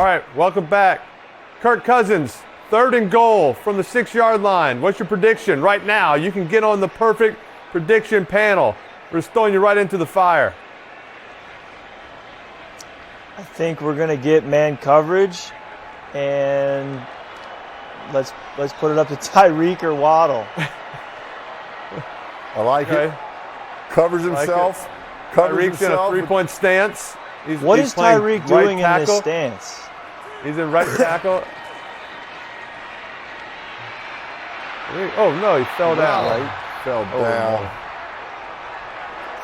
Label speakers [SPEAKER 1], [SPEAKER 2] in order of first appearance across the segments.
[SPEAKER 1] right, welcome back. Kirk Cousins, 3rd and goal from the 6-yard line. What's your prediction right now? You can get on the perfect prediction panel. We're just throwing you right into the fire.
[SPEAKER 2] I think we're going to get man coverage, and let's put it up to Tyreek or Waddle.
[SPEAKER 3] I like it. Covers himself.
[SPEAKER 1] Like
[SPEAKER 3] Covers
[SPEAKER 1] Tyreek's in a
[SPEAKER 3] himself.
[SPEAKER 1] 3-point stance.
[SPEAKER 2] What
[SPEAKER 1] he's
[SPEAKER 2] is Tyreek doing
[SPEAKER 1] right
[SPEAKER 2] in this stance?
[SPEAKER 1] He's in right tackle. Oh, no, he fell down.
[SPEAKER 3] Right? Fell down.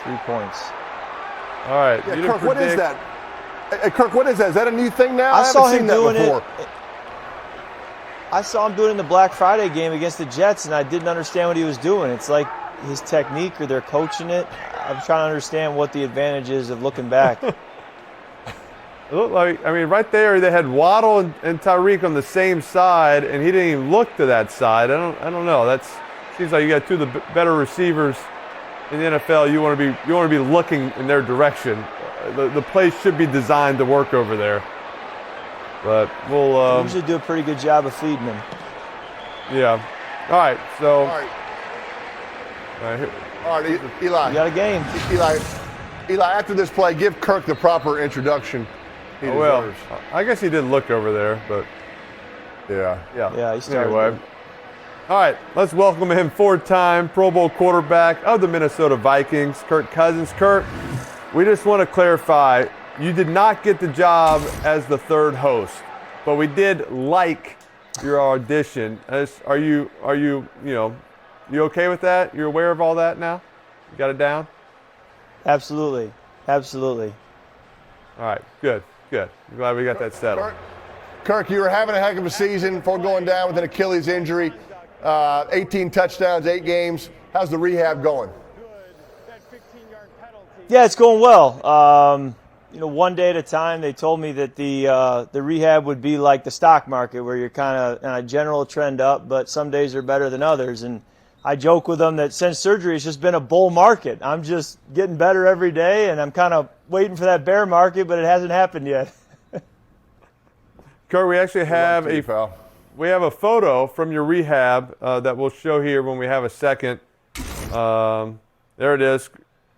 [SPEAKER 2] 3 points.
[SPEAKER 1] All right.
[SPEAKER 3] Yeah, Kirk, what is that? Hey, Kirk, what is that? Is that a new thing now?
[SPEAKER 2] I saw
[SPEAKER 3] haven't
[SPEAKER 2] him
[SPEAKER 3] seen
[SPEAKER 2] doing
[SPEAKER 3] that before.
[SPEAKER 2] it. I saw him doing it in the Black Friday game against the Jets, and I didn't understand what he was doing. It's like his technique, or they're coaching it. I'm trying to understand what the advantage is of looking back.
[SPEAKER 1] It looked like, I mean, right there they had Waddle and Tyreek on the same side, and he didn't even look to that side. I don't know. That seems like you got two of the better receivers in the NFL. You want to be looking in their direction. The play should be designed to work over there. But we'll
[SPEAKER 2] usually do a pretty good job of feeding him.
[SPEAKER 1] Yeah. All right. So.
[SPEAKER 3] All right.
[SPEAKER 1] All right,
[SPEAKER 3] Eli.
[SPEAKER 2] You got a game.
[SPEAKER 3] Eli, after this play, give Kirk the proper introduction he deserves.
[SPEAKER 1] Well, I guess he did look over there, but
[SPEAKER 3] yeah.
[SPEAKER 2] He started.
[SPEAKER 1] Anyway. All right, let's welcome him, 4-time Pro Bowl quarterback of the Minnesota Vikings, Kirk Cousins. Kirk, we just want to clarify, you did not get the job as the 3rd host, but we did like your audition. Are you okay with that? You're aware of all that now? You got it down?
[SPEAKER 2] Absolutely.
[SPEAKER 1] All right, good. I'm glad we got that settled.
[SPEAKER 3] Kirk, you were having a heck of a season before going down with an Achilles injury. 18 touchdowns, 8 games. How's the rehab going?
[SPEAKER 2] Yeah, it's going well. One day at a time. They told me that the rehab would be like the stock market, where you're kind of on a general trend up, but some days are better than others. And I joke with them that since surgery, it's just been a bull market. I'm just getting better every day, and I'm kind of waiting for that bear market, but it hasn't happened yet.
[SPEAKER 1] Kirk, we actually have a photo from your rehab that we'll show here when we have a second. There it is.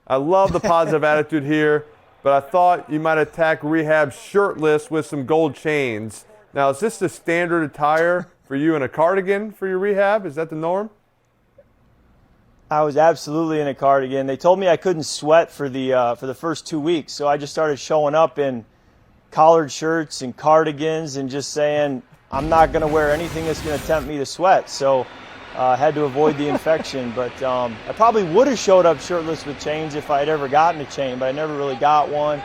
[SPEAKER 1] I love the positive attitude here, but I thought you might attack rehab shirtless with some gold chains. Now, is this the standard attire for you in a cardigan for your rehab? Is that the norm?
[SPEAKER 2] I was absolutely in a cardigan. They told me I couldn't sweat for the first 2 weeks, so I just started showing up in collared shirts and cardigans and just saying I'm not going to wear anything that's going to tempt me to sweat. So I had to avoid the infection. But I probably would have showed up shirtless with chains if I had ever gotten a chain, but I never really got one.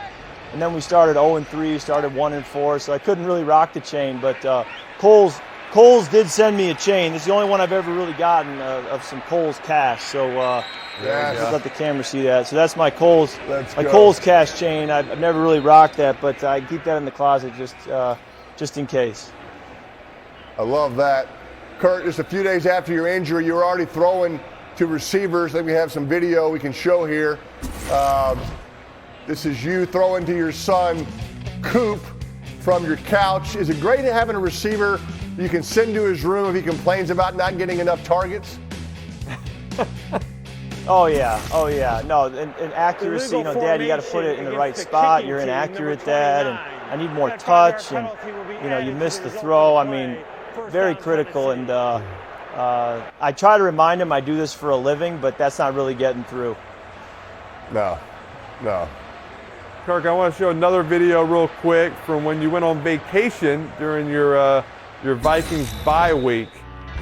[SPEAKER 2] And then we started 0-3, started 1-4, so I couldn't really rock the chain. But Kohl's did send me a chain. It's the only one I've ever really gotten of some Kohl's cash. So just let the camera see that. So that's my Kohl's cash chain. I've never really rocked that, but I keep that in the closet just in case.
[SPEAKER 3] I love that. Kurt, just a few days after your injury, you were already throwing to receivers. I think we have some video we can show here. This is you throwing to your son, Coop, from your couch. Is it great having a receiver you can send to his room if he complains about not getting enough targets?
[SPEAKER 2] Oh yeah. No, and accuracy, Dad, you got to put it in the right spot. You're inaccurate, Dad, and I need more touch, and you missed the throw. I mean, very critical, and I try to remind him I do this for a living, but that's not really getting through.
[SPEAKER 3] No.
[SPEAKER 1] Kirk, I want to show another video real quick from when you went on vacation during your Vikings bye week.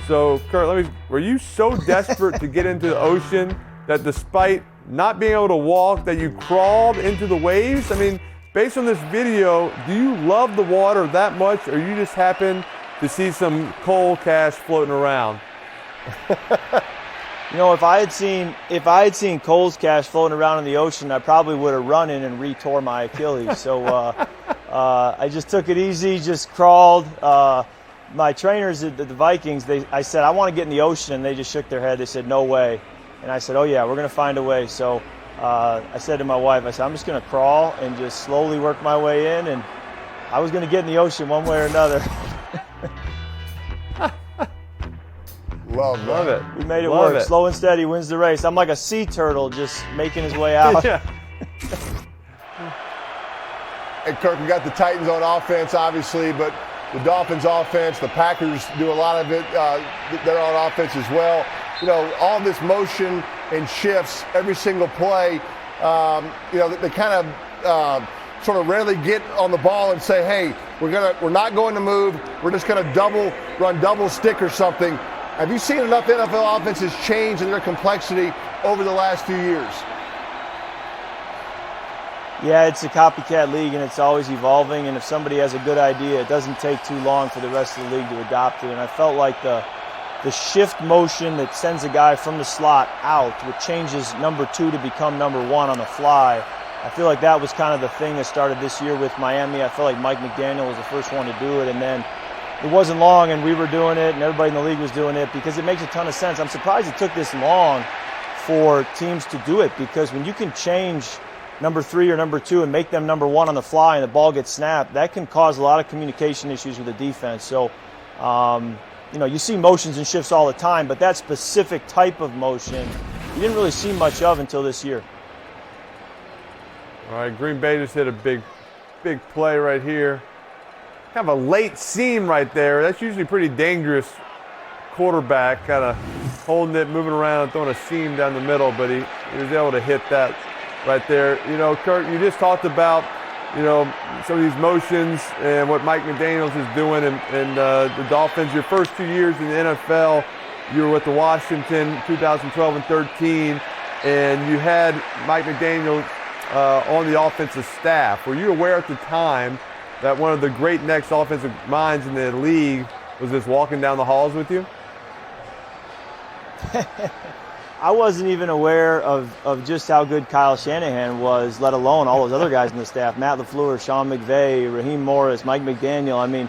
[SPEAKER 1] So, Kirk, were you so desperate to get into the ocean that despite not being able to walk, that you crawled into the waves? I mean, based on this video, do you love the water that much, or you just happen to see some coal cash floating around?
[SPEAKER 2] If I had seen Kohl's cash floating around in the ocean, I probably would have run in and re-tore my Achilles. So I just took it easy, just crawled. My trainers at the Vikings, I said, I want to get in the ocean, and they just shook their head. They said, no way. And I said, oh yeah, we're going to find a way. So I said to my wife, I'm just going to crawl and just slowly work my way in, and I was going to get in the ocean one way or another.
[SPEAKER 3] Love
[SPEAKER 1] it.
[SPEAKER 2] We made it
[SPEAKER 1] Love
[SPEAKER 2] work.
[SPEAKER 1] it.
[SPEAKER 2] Slow and steady wins the race. I'm like a sea turtle just making his way out.
[SPEAKER 1] Yeah.
[SPEAKER 3] Hey, Kirk, we got the Titans on offense, obviously, but the Dolphins offense, the Packers do a lot of it. They're on offense as well. You know, all this motion and shifts, every single play, you know, they kind of sort of rarely get on the ball and say, hey, we're not going to move. We're just going to run double stick or something. Have you seen enough NFL offenses change in their complexity over the last few years?
[SPEAKER 2] Yeah, it's a copycat league, and it's always evolving. And if somebody has a good idea, it doesn't take too long for the rest of the league to adopt it. And I felt like the shift motion that sends a guy from the slot out, which changes number 2 to become number 1 on the fly, I feel like that was kind of the thing that started this year with Miami. I feel like Mike McDaniel was the first one to do it, and then it wasn't long, and we were doing it, and everybody in the league was doing it because it makes a ton of sense. I'm surprised it took this long for teams to do it, because when you can change number 3 or number 2 and make them number 1 on the fly and the ball gets snapped, that can cause a lot of communication issues with the defense. So, you know, you see motions and shifts all the time, but that specific type of motion you didn't really see much of until this year.
[SPEAKER 1] All right, Green Bay just hit a big play right here. Kind of a late seam right there. That's usually pretty dangerous. Quarterback kind of holding it, moving around, throwing a seam down the middle, but he was able to hit that right there. You know, Kirk, you just talked about, you know, some of these motions and what Mike McDaniels is doing and the Dolphins. Your first 2 years in the NFL, you were with the Washington 2012 and 13, and you had Mike McDaniel on the offensive staff. Were you aware at the time that one of the great next offensive minds in the league was just walking down the halls with you?
[SPEAKER 2] I wasn't even aware of just how good Kyle Shanahan was, let alone all those other guys in the staff. Matt LaFleur, Sean McVay, Raheem Morris, Mike McDaniel. I mean,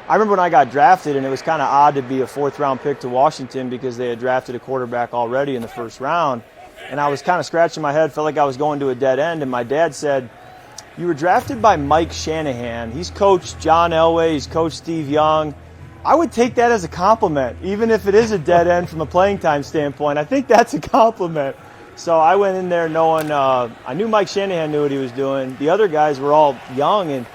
[SPEAKER 2] I remember when I got drafted, and it was kind of odd to be a 4th-round pick to Washington because they had drafted a quarterback already in the 1st round. And I was kind of scratching my head, felt like I was going to a dead end. And my dad said, "You were drafted by Mike Shanahan. He's coached John Elway. He's coached Steve Young." I would take that as a compliment, even if it is a dead end from a playing time standpoint. I think that's a compliment. So I went in there knowing I knew Mike Shanahan knew what he was doing. The other guys were all young, and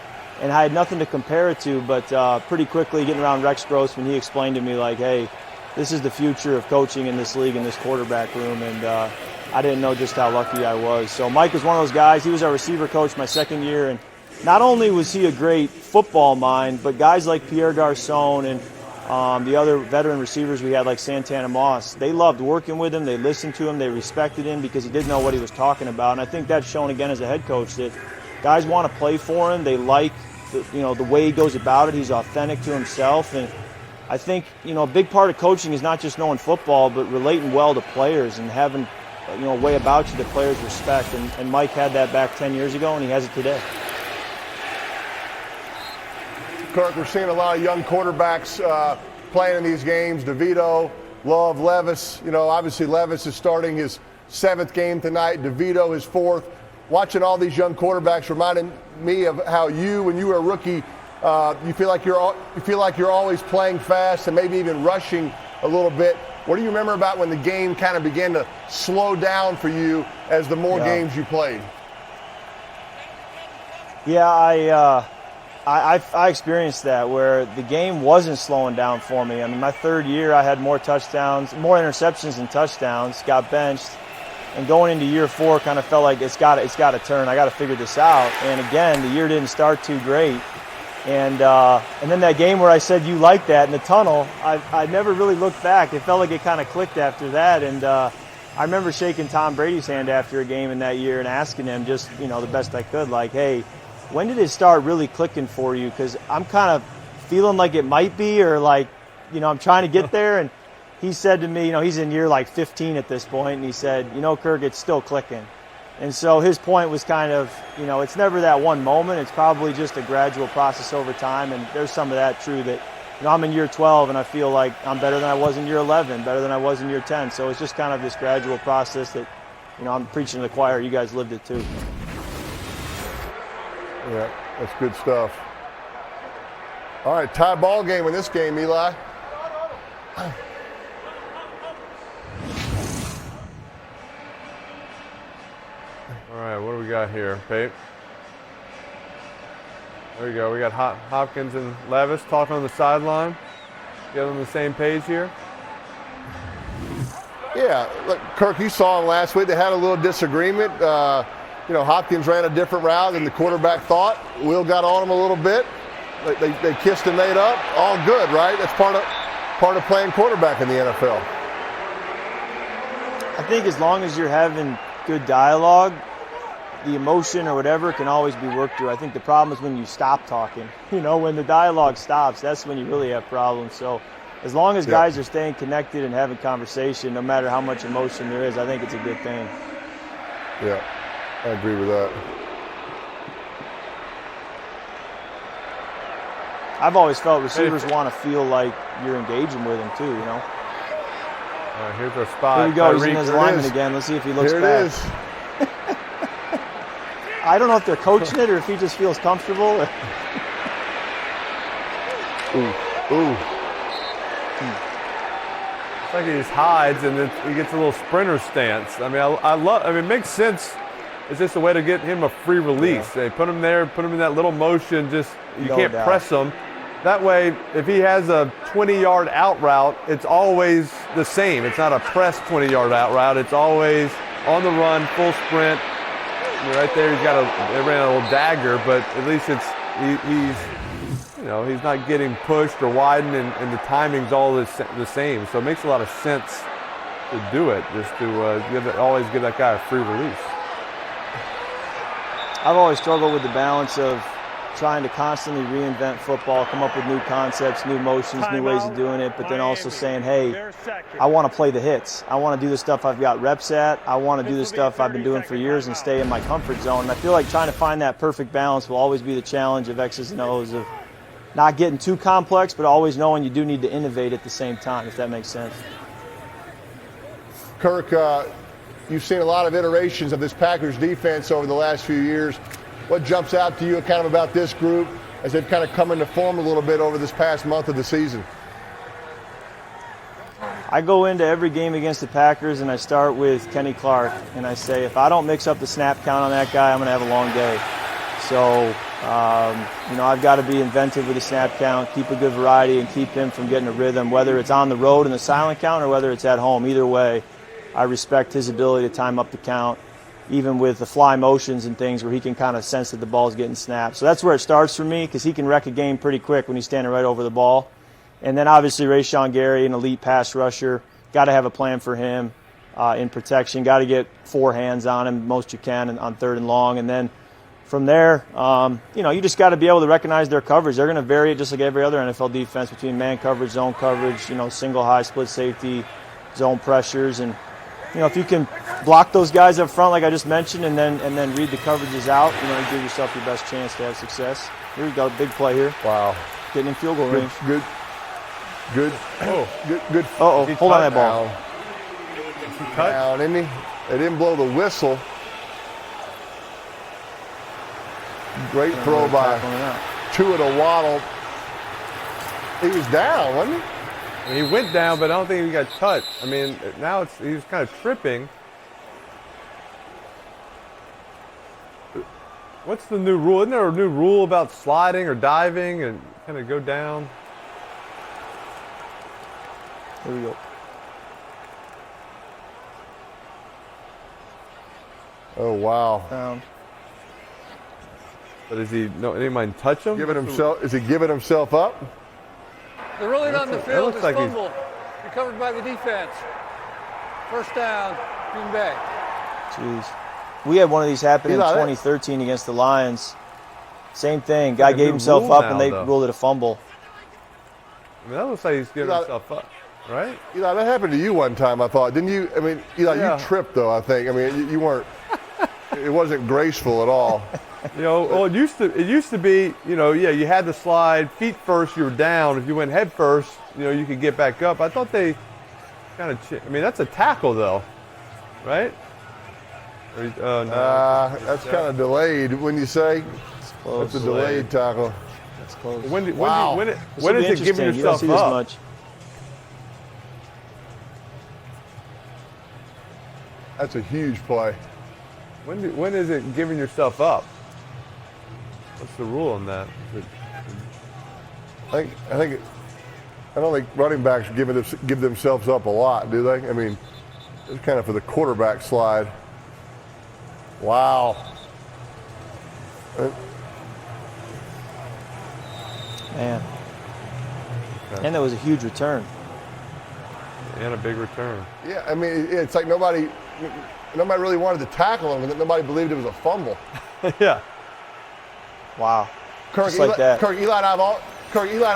[SPEAKER 2] I had nothing to compare it to. But pretty quickly, getting around Rex Grossman, he explained to me, like, hey, this is the future of coaching in this league, in this quarterback room. And I didn't know just how lucky I was. So Mike was one of those guys. He was our receiver coach my 2nd year, and not only was he a great football mind, but guys like Pierre Garçon and the other veteran receivers we had, like Santana Moss, they loved working with him. They listened to him. They respected him because he didn't know what he was talking about. And I think that's shown again as a head coach, that guys want to play for him. They like the way he goes about it. He's authentic to himself. And I think, a big part of coaching is not just knowing football, but relating well to players and having a way about you that players respect. And Mike had that back 10 years ago, and he has it today.
[SPEAKER 3] Kirk, we're seeing a lot of young quarterbacks playing in these games. DeVito, Love, Levis. Obviously Levis is starting his 7th game tonight. DeVito his 4th. Watching all these young quarterbacks reminded me of how when you were a rookie, you feel like you're always playing fast and maybe even rushing a little bit. What do you remember about when the game kind of began to slow down for you as the more games you played?
[SPEAKER 2] Yeah, I experienced that where the game wasn't slowing down for me. I mean, my 3rd year, I had more interceptions than touchdowns, got benched. And going into year 4, kind of felt like it's got to turn. I got to figure this out. And again, the year didn't start too great. And then that game where I said you like that in the tunnel, I never really looked back. It felt like it kind of clicked after that. And I remember shaking Tom Brady's hand after a game in that year and asking him just, the best I could, like, hey, when did it start really clicking for you? Because I'm kind of feeling like it might be, or like, I'm trying to get there. And he said to me, he's in year like 15 at this point, and he said, Kirk, it's still clicking. And so his point was kind of, it's never that one moment. It's probably just a gradual process over time. And there's some of that true that, I'm in year 12 and I feel like I'm better than I was in year 11, better than I was in year 10. So it's just kind of this gradual process that, I'm preaching to the choir. You guys lived it too.
[SPEAKER 3] Yeah, that's good stuff. All right, tie ball game in this game, Eli.
[SPEAKER 1] All right, what do we got here, Pate? There you go. We got Hopkins and Levis talking on the sideline. Get on the same page here.
[SPEAKER 3] Yeah, look, Kirk, you saw them last week. They had a little disagreement. Hopkins ran a different route than the quarterback thought. Will got on him a little bit. They kissed and made up. All good, right? That's part of playing quarterback in the NFL.
[SPEAKER 2] I think as long as you're having good dialogue, the emotion or whatever can always be worked through. I think the problem is when you stop talking. When the dialogue stops, that's when you really have problems. So as long as guys are staying connected and having conversation, no matter how much emotion there is, I think it's a good thing.
[SPEAKER 3] Yeah, I agree with that.
[SPEAKER 2] I've always felt receivers want to feel like you're engaging with them too,
[SPEAKER 1] All right, here's our spot.
[SPEAKER 2] Here we go. He's in his alignment again. Let's see if he looks back.
[SPEAKER 3] Here it is.
[SPEAKER 2] I don't know if they're coaching it or if he just feels comfortable.
[SPEAKER 3] Ooh.
[SPEAKER 1] It's like he just hides and then he gets a little sprinter stance. I mean, it makes sense. It's just a way to get him a free release. They put him there, put him in that little motion. You can't press him. That way, if he has a 20-yard out route, it's always the same. It's not a press 20-yard out route. It's always on the run, full sprint. Right there, they ran a little dagger, but at least he's not getting pushed or widened, and the timing's all the same. So it makes a lot of sense to do it, just to always give that guy a free release.
[SPEAKER 2] I've always struggled with the balance of trying to constantly reinvent football, come up with new concepts, new motions, new ways of doing it, but then also saying, hey, I want to play the hits. I want to do the stuff I've got reps at. I want to do the stuff I've been doing for years and stay in my comfort zone. And I feel like trying to find that perfect balance will always be the challenge of X's and O's, of not getting too complex, but always knowing you do need to innovate at the same time, if that makes sense.
[SPEAKER 3] Kirk, you've seen a lot of iterations of this Packers defense over the last few years. What jumps out to you kind of about this group as they've kind of come into form a little bit over this past month of the season?
[SPEAKER 2] I go into every game against the Packers and I start with Kenny Clark, and I say, if I don't mix up the snap count on that guy, I'm going to have a long day. So, I've got to be inventive with the snap count, keep a good variety, and keep him from getting a rhythm, whether it's on the road in the silent count or whether it's at home. Either way, I respect his ability to time up the count, even with the fly motions and things where he can kind of sense that the ball's getting snapped. So that's where it starts for me, because he can wreck a game pretty quick when he's standing right over the ball. And then obviously Rashawn Gary, an elite pass rusher, got to have a plan for him in protection. Got to get 4 hands on him, most you can, on 3rd and long. And then from there, you just got to be able to recognize their coverage. They're going to vary it just like every other NFL defense between man coverage, zone coverage, single high, split safety, zone pressures. And if you can block those guys up front, like I just mentioned, and then read the coverages out, you give yourself your best chance to have success. Here we go, big play here.
[SPEAKER 3] Wow.
[SPEAKER 2] Getting in field goal range.
[SPEAKER 3] Good.
[SPEAKER 2] Hold on that ball.
[SPEAKER 3] Down, isn't he? They didn't blow the whistle. Great throw by Tua to Waddle. He was down, wasn't he?
[SPEAKER 1] He went down, but I don't think he got touched. I mean, now he's kind of tripping. What's the new rule? Isn't there a new rule about sliding or diving and kind of go down?
[SPEAKER 2] Here we go.
[SPEAKER 3] Oh, wow.
[SPEAKER 2] Down.
[SPEAKER 1] But is he, anybody touch him?
[SPEAKER 3] Is he giving himself up?
[SPEAKER 4] They're rolling on the field.
[SPEAKER 1] looks like
[SPEAKER 4] fumble. Recovered by the defense. First down, Green Bay.
[SPEAKER 2] Jeez. We had one of these happen in 2013 against the Lions. Same thing. Guy gave himself up and they ruled it a fumble.
[SPEAKER 1] I mean, that looks like he's giving himself up, right?
[SPEAKER 3] That happened to you one time, I thought. Didn't you? I mean, you tripped, though, I think. I mean, you weren't, it wasn't graceful at all.
[SPEAKER 1] It used to be, you had to slide feet first, you were down. If you went head first, you could get back up. I thought they kind of, that's a tackle though, right?
[SPEAKER 3] No. That's kind of delayed, wouldn't you say? That's a delayed tackle.
[SPEAKER 2] That's close.
[SPEAKER 1] When
[SPEAKER 3] Wow.
[SPEAKER 1] is
[SPEAKER 2] This will be
[SPEAKER 1] it giving
[SPEAKER 2] interesting. You don't
[SPEAKER 1] yourself
[SPEAKER 2] see this
[SPEAKER 1] up?
[SPEAKER 2] much.
[SPEAKER 3] That's a huge play.
[SPEAKER 1] When is it giving yourself up? What's the rule on that?
[SPEAKER 3] I don't think running backs give themselves up a lot, do they? I mean, it's kind of for the quarterback slide. Wow.
[SPEAKER 2] Man. And that was a huge return.
[SPEAKER 1] And a big return.
[SPEAKER 3] Yeah, I mean, it's like nobody really wanted to tackle him, and nobody believed it was a fumble.
[SPEAKER 1] Yeah.
[SPEAKER 2] Wow.
[SPEAKER 3] Kirk,
[SPEAKER 2] Just like that.
[SPEAKER 3] Kirk, Eli and I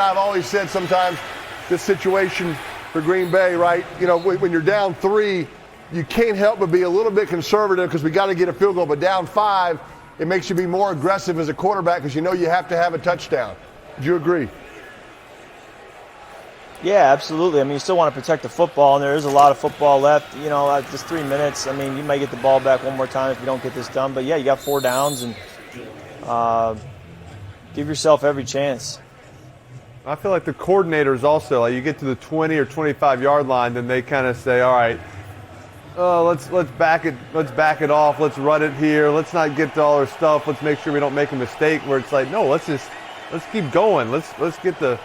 [SPEAKER 3] have always said sometimes this situation for Green Bay, right? You know, when you're down 3, you can't help but be a little bit conservative because we got to get a field goal. But down 5, it makes you be more aggressive as a quarterback because you know you have to have a touchdown. Do you agree?
[SPEAKER 2] Yeah, absolutely. I mean, you still want to protect the football, and there is a lot of football left. You know, just 3 minutes. I mean, you might get the ball back one more time if you don't get this done. But, yeah, you got 4 downs, and give yourself every chance.
[SPEAKER 1] I feel like the coordinators also, like you get to the 20 or 25-yard line, then they kind of say, all right, let's back it off. Let's run it here. Let's not get to all our stuff. Let's make sure we don't make a mistake. Where it's like, no, let's keep going. Let's get the,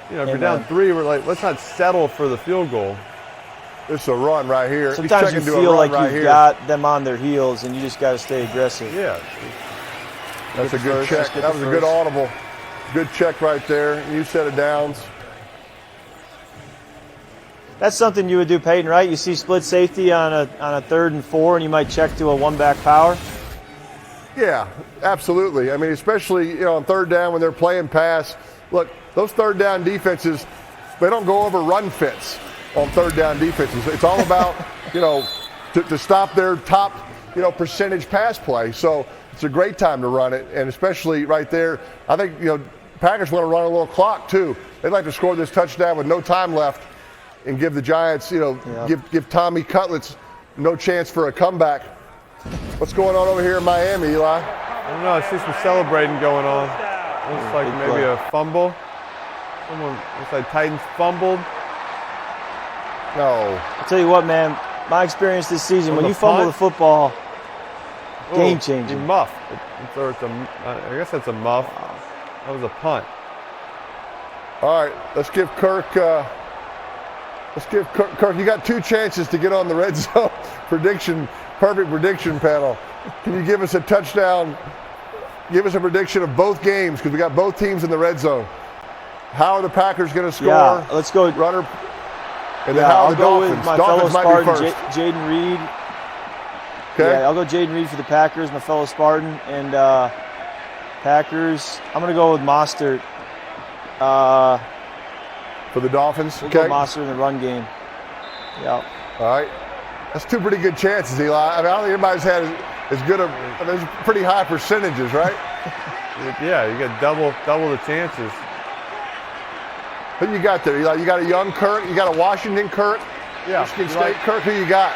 [SPEAKER 1] if you're down 3, we're like, let's not settle for the field goal.
[SPEAKER 3] This is a run right here.
[SPEAKER 2] Sometimes you feel like you've got them on their heels, and you just got to stay aggressive.
[SPEAKER 1] Yeah.
[SPEAKER 3] That's a good check. That was a good audible. Good check right there. New set of downs.
[SPEAKER 2] That's something you would do, Peyton, right? You see split safety on a 3rd and 4, and you might check to a one-back power.
[SPEAKER 3] Yeah, absolutely. I mean, especially on 3rd down when they're playing pass. Look, those 3rd down defenses, they don't go over run fits on 3rd down defenses. It's all about to stop their top percentage pass play. So it's a great time to run it, and especially right there. I think Packers want to run a little clock too. They'd like to score this touchdown with no time left, and give the Giants, give Tommy Cutlets no chance for a comeback. What's going on over here in Miami, Eli?
[SPEAKER 1] I don't know. I see some celebrating going on. Looks like maybe a fumble. Looks like Titans fumbled.
[SPEAKER 3] No.
[SPEAKER 2] I'll tell you what, man. My experience this season, when you fumble the football, game changing.
[SPEAKER 1] Muff. I guess that's a muff. That was a punt.
[SPEAKER 3] All right, let's give Kirk. Kirk, you got 2 chances to get on the red zone perfect prediction panel. Can you give us a touchdown? Give us a prediction of both games because we got both teams in the red zone. How are the Packers going to score?
[SPEAKER 2] Yeah, let's go.
[SPEAKER 3] Runner. And then how are the Dolphins?
[SPEAKER 2] With my
[SPEAKER 3] Dolphins
[SPEAKER 2] fellow
[SPEAKER 3] might
[SPEAKER 2] Spartan,
[SPEAKER 3] be first.
[SPEAKER 2] Jaden Reed.
[SPEAKER 3] Okay.
[SPEAKER 2] Yeah, I'll go Jaden Reed for the Packers, my fellow Spartan. And Packers, I'm going to go with Mostert.
[SPEAKER 3] For the Dolphins?
[SPEAKER 2] We'll
[SPEAKER 3] Okay.
[SPEAKER 2] go Mostert in the run game. Yeah.
[SPEAKER 3] All right. That's 2 pretty good chances, Eli. I mean, I don't think anybody's had as good there's pretty high percentages, right?
[SPEAKER 1] Yeah, you get double the chances.
[SPEAKER 3] Who you got there, Eli? You got a young Kirk. You got a Washington Kirk.
[SPEAKER 1] Yeah.
[SPEAKER 3] Michigan State Kirk. Who you got?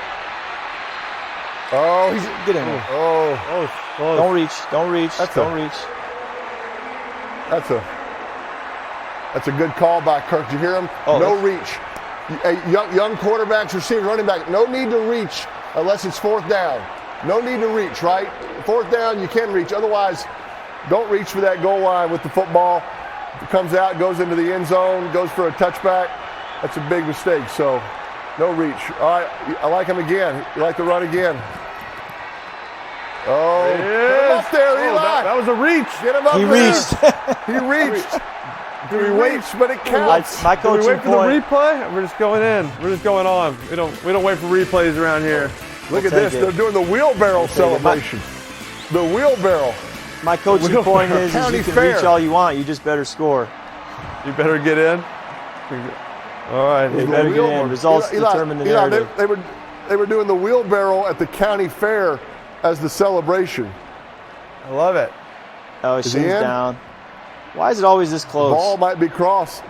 [SPEAKER 3] Oh, he's
[SPEAKER 2] Get in there.
[SPEAKER 3] oh.
[SPEAKER 1] Close.
[SPEAKER 2] Don't reach. Don't reach. Don't reach.
[SPEAKER 3] That's a good call by Kirk. Did you hear him?
[SPEAKER 2] Oh,
[SPEAKER 3] no reach. Young quarterbacks, receiver, running back. No need to reach unless it's 4th down. No need to reach, right? 4th down, you can reach. Otherwise, don't reach for that goal line with the football. It comes out, goes into the end zone, goes for a touchback. That's a big mistake. So, no reach. All right, I like him again. You like the run again. Oh, get him up there, Eli.
[SPEAKER 1] That was a reach.
[SPEAKER 3] Get him up
[SPEAKER 2] He
[SPEAKER 3] there.
[SPEAKER 2] reached.
[SPEAKER 3] He reached. He reached, but it counts.
[SPEAKER 2] My
[SPEAKER 1] Do we
[SPEAKER 2] coaching
[SPEAKER 1] wait for the
[SPEAKER 2] point.
[SPEAKER 1] replay? We're just going in. We're just going on. We don't wait for replays around here.
[SPEAKER 3] Look at
[SPEAKER 2] We'll
[SPEAKER 3] this.
[SPEAKER 2] take it.
[SPEAKER 3] They're doing the wheelbarrow celebration. The wheelbarrow.
[SPEAKER 2] My coaching point is
[SPEAKER 3] County
[SPEAKER 2] you can
[SPEAKER 3] Fair.
[SPEAKER 2] reach all you want. You just better score.
[SPEAKER 1] You better get in. All right.
[SPEAKER 2] You better get in. Results determine the narrative.
[SPEAKER 3] They were doing the wheelbarrow at the county fair as the celebration.
[SPEAKER 1] I love it.
[SPEAKER 2] Oh, his
[SPEAKER 3] Is he
[SPEAKER 2] shin's
[SPEAKER 3] in?
[SPEAKER 2] down. Why is it always this close?
[SPEAKER 3] Ball might be crossed.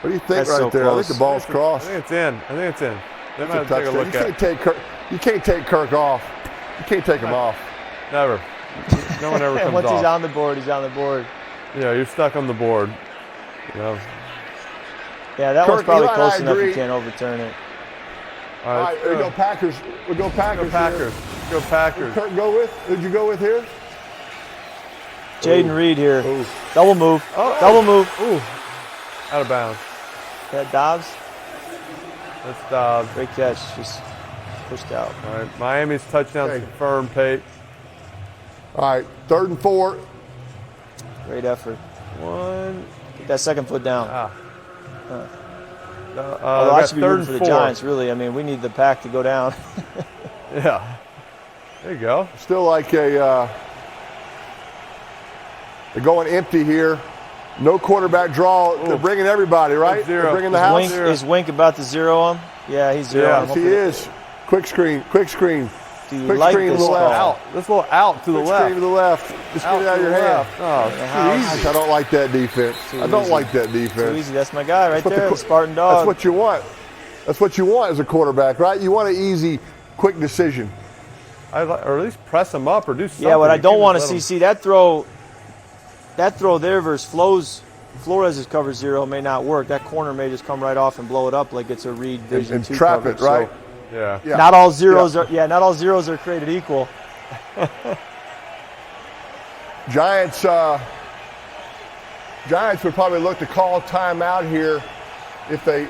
[SPEAKER 3] What do you think
[SPEAKER 2] That's
[SPEAKER 3] right
[SPEAKER 2] so
[SPEAKER 3] there?
[SPEAKER 2] close.
[SPEAKER 3] I think the ball's
[SPEAKER 1] I
[SPEAKER 3] crossed.
[SPEAKER 1] think it's in. They
[SPEAKER 3] It's
[SPEAKER 1] might
[SPEAKER 3] a
[SPEAKER 1] have to take a
[SPEAKER 3] touchdown.
[SPEAKER 1] look
[SPEAKER 3] You can't take Kirk off. You can't take him off.
[SPEAKER 1] Never. No one ever comes
[SPEAKER 2] Once
[SPEAKER 1] off.
[SPEAKER 2] he's on the board, he's on the board.
[SPEAKER 1] Yeah, you're stuck on the board. You know.
[SPEAKER 2] Yeah, that
[SPEAKER 3] Kirk,
[SPEAKER 2] one's probably
[SPEAKER 3] Eli and I
[SPEAKER 2] close enough you
[SPEAKER 3] agree.
[SPEAKER 2] can't overturn it.
[SPEAKER 1] All
[SPEAKER 3] All
[SPEAKER 1] right,
[SPEAKER 3] right, we go Packers. We go Packers.
[SPEAKER 1] Go Packers. Go Packers.
[SPEAKER 3] Kirk, go with? Who'd you go with here?
[SPEAKER 2] Jaden Reed here.
[SPEAKER 3] Ooh.
[SPEAKER 2] Double move.
[SPEAKER 1] Oh.
[SPEAKER 2] Double move.
[SPEAKER 1] Ooh, out of bounds.
[SPEAKER 2] That Dobbs.
[SPEAKER 1] That's Dobbs.
[SPEAKER 2] Great catch. Just pushed out.
[SPEAKER 1] All right, Miami's touchdown
[SPEAKER 3] Okay.
[SPEAKER 1] confirmed, Pate.
[SPEAKER 3] All right, 3rd and 4.
[SPEAKER 2] Great effort.
[SPEAKER 1] One.
[SPEAKER 2] Get that second foot down. Although I
[SPEAKER 1] got
[SPEAKER 2] should be
[SPEAKER 1] third
[SPEAKER 2] rooting
[SPEAKER 1] and
[SPEAKER 2] for the
[SPEAKER 1] 4.
[SPEAKER 2] Giants, really. I mean, we need the pack to go down.
[SPEAKER 1] Yeah. There you go.
[SPEAKER 3] Still like a. They're going empty here. No quarterback draw. They're bringing everybody, right?
[SPEAKER 1] Zero.
[SPEAKER 3] They're bringing the house.
[SPEAKER 2] Is Wink about to zero him? Yeah, he's zero.
[SPEAKER 1] Yeah,
[SPEAKER 2] him.
[SPEAKER 3] Yes, he is. Quick screen. Quick screen.
[SPEAKER 2] Do you
[SPEAKER 3] Quick
[SPEAKER 2] like
[SPEAKER 3] screen
[SPEAKER 2] this
[SPEAKER 3] to the left.
[SPEAKER 2] call?
[SPEAKER 1] Out. This little out to the
[SPEAKER 3] Quick
[SPEAKER 1] left.
[SPEAKER 3] screen to the left. Just get it out of your hand.
[SPEAKER 1] Oh,
[SPEAKER 3] Gosh, I don't like that defense. I don't
[SPEAKER 2] easy.
[SPEAKER 3] like that
[SPEAKER 2] Too
[SPEAKER 3] defense.
[SPEAKER 2] easy. That's my guy right
[SPEAKER 3] what
[SPEAKER 2] there,
[SPEAKER 3] the-
[SPEAKER 2] the Spartan dog.
[SPEAKER 3] That's what you want. That's what you want as a quarterback, right? You want an easy, quick decision.
[SPEAKER 1] or at least press them up or do something.
[SPEAKER 2] Yeah, what I
[SPEAKER 1] You
[SPEAKER 2] don't
[SPEAKER 1] can't
[SPEAKER 2] want to
[SPEAKER 1] just let
[SPEAKER 2] see that throw there versus Flores' cover zero may not work. That corner may just come right off and blow it up like it's a Reed Vision
[SPEAKER 3] And
[SPEAKER 2] 2
[SPEAKER 3] trap
[SPEAKER 2] coverage.
[SPEAKER 3] it, right?
[SPEAKER 1] them- Yeah.
[SPEAKER 3] Yeah.
[SPEAKER 2] Not all zeros are created equal.
[SPEAKER 3] Giants would probably look to call timeout here if they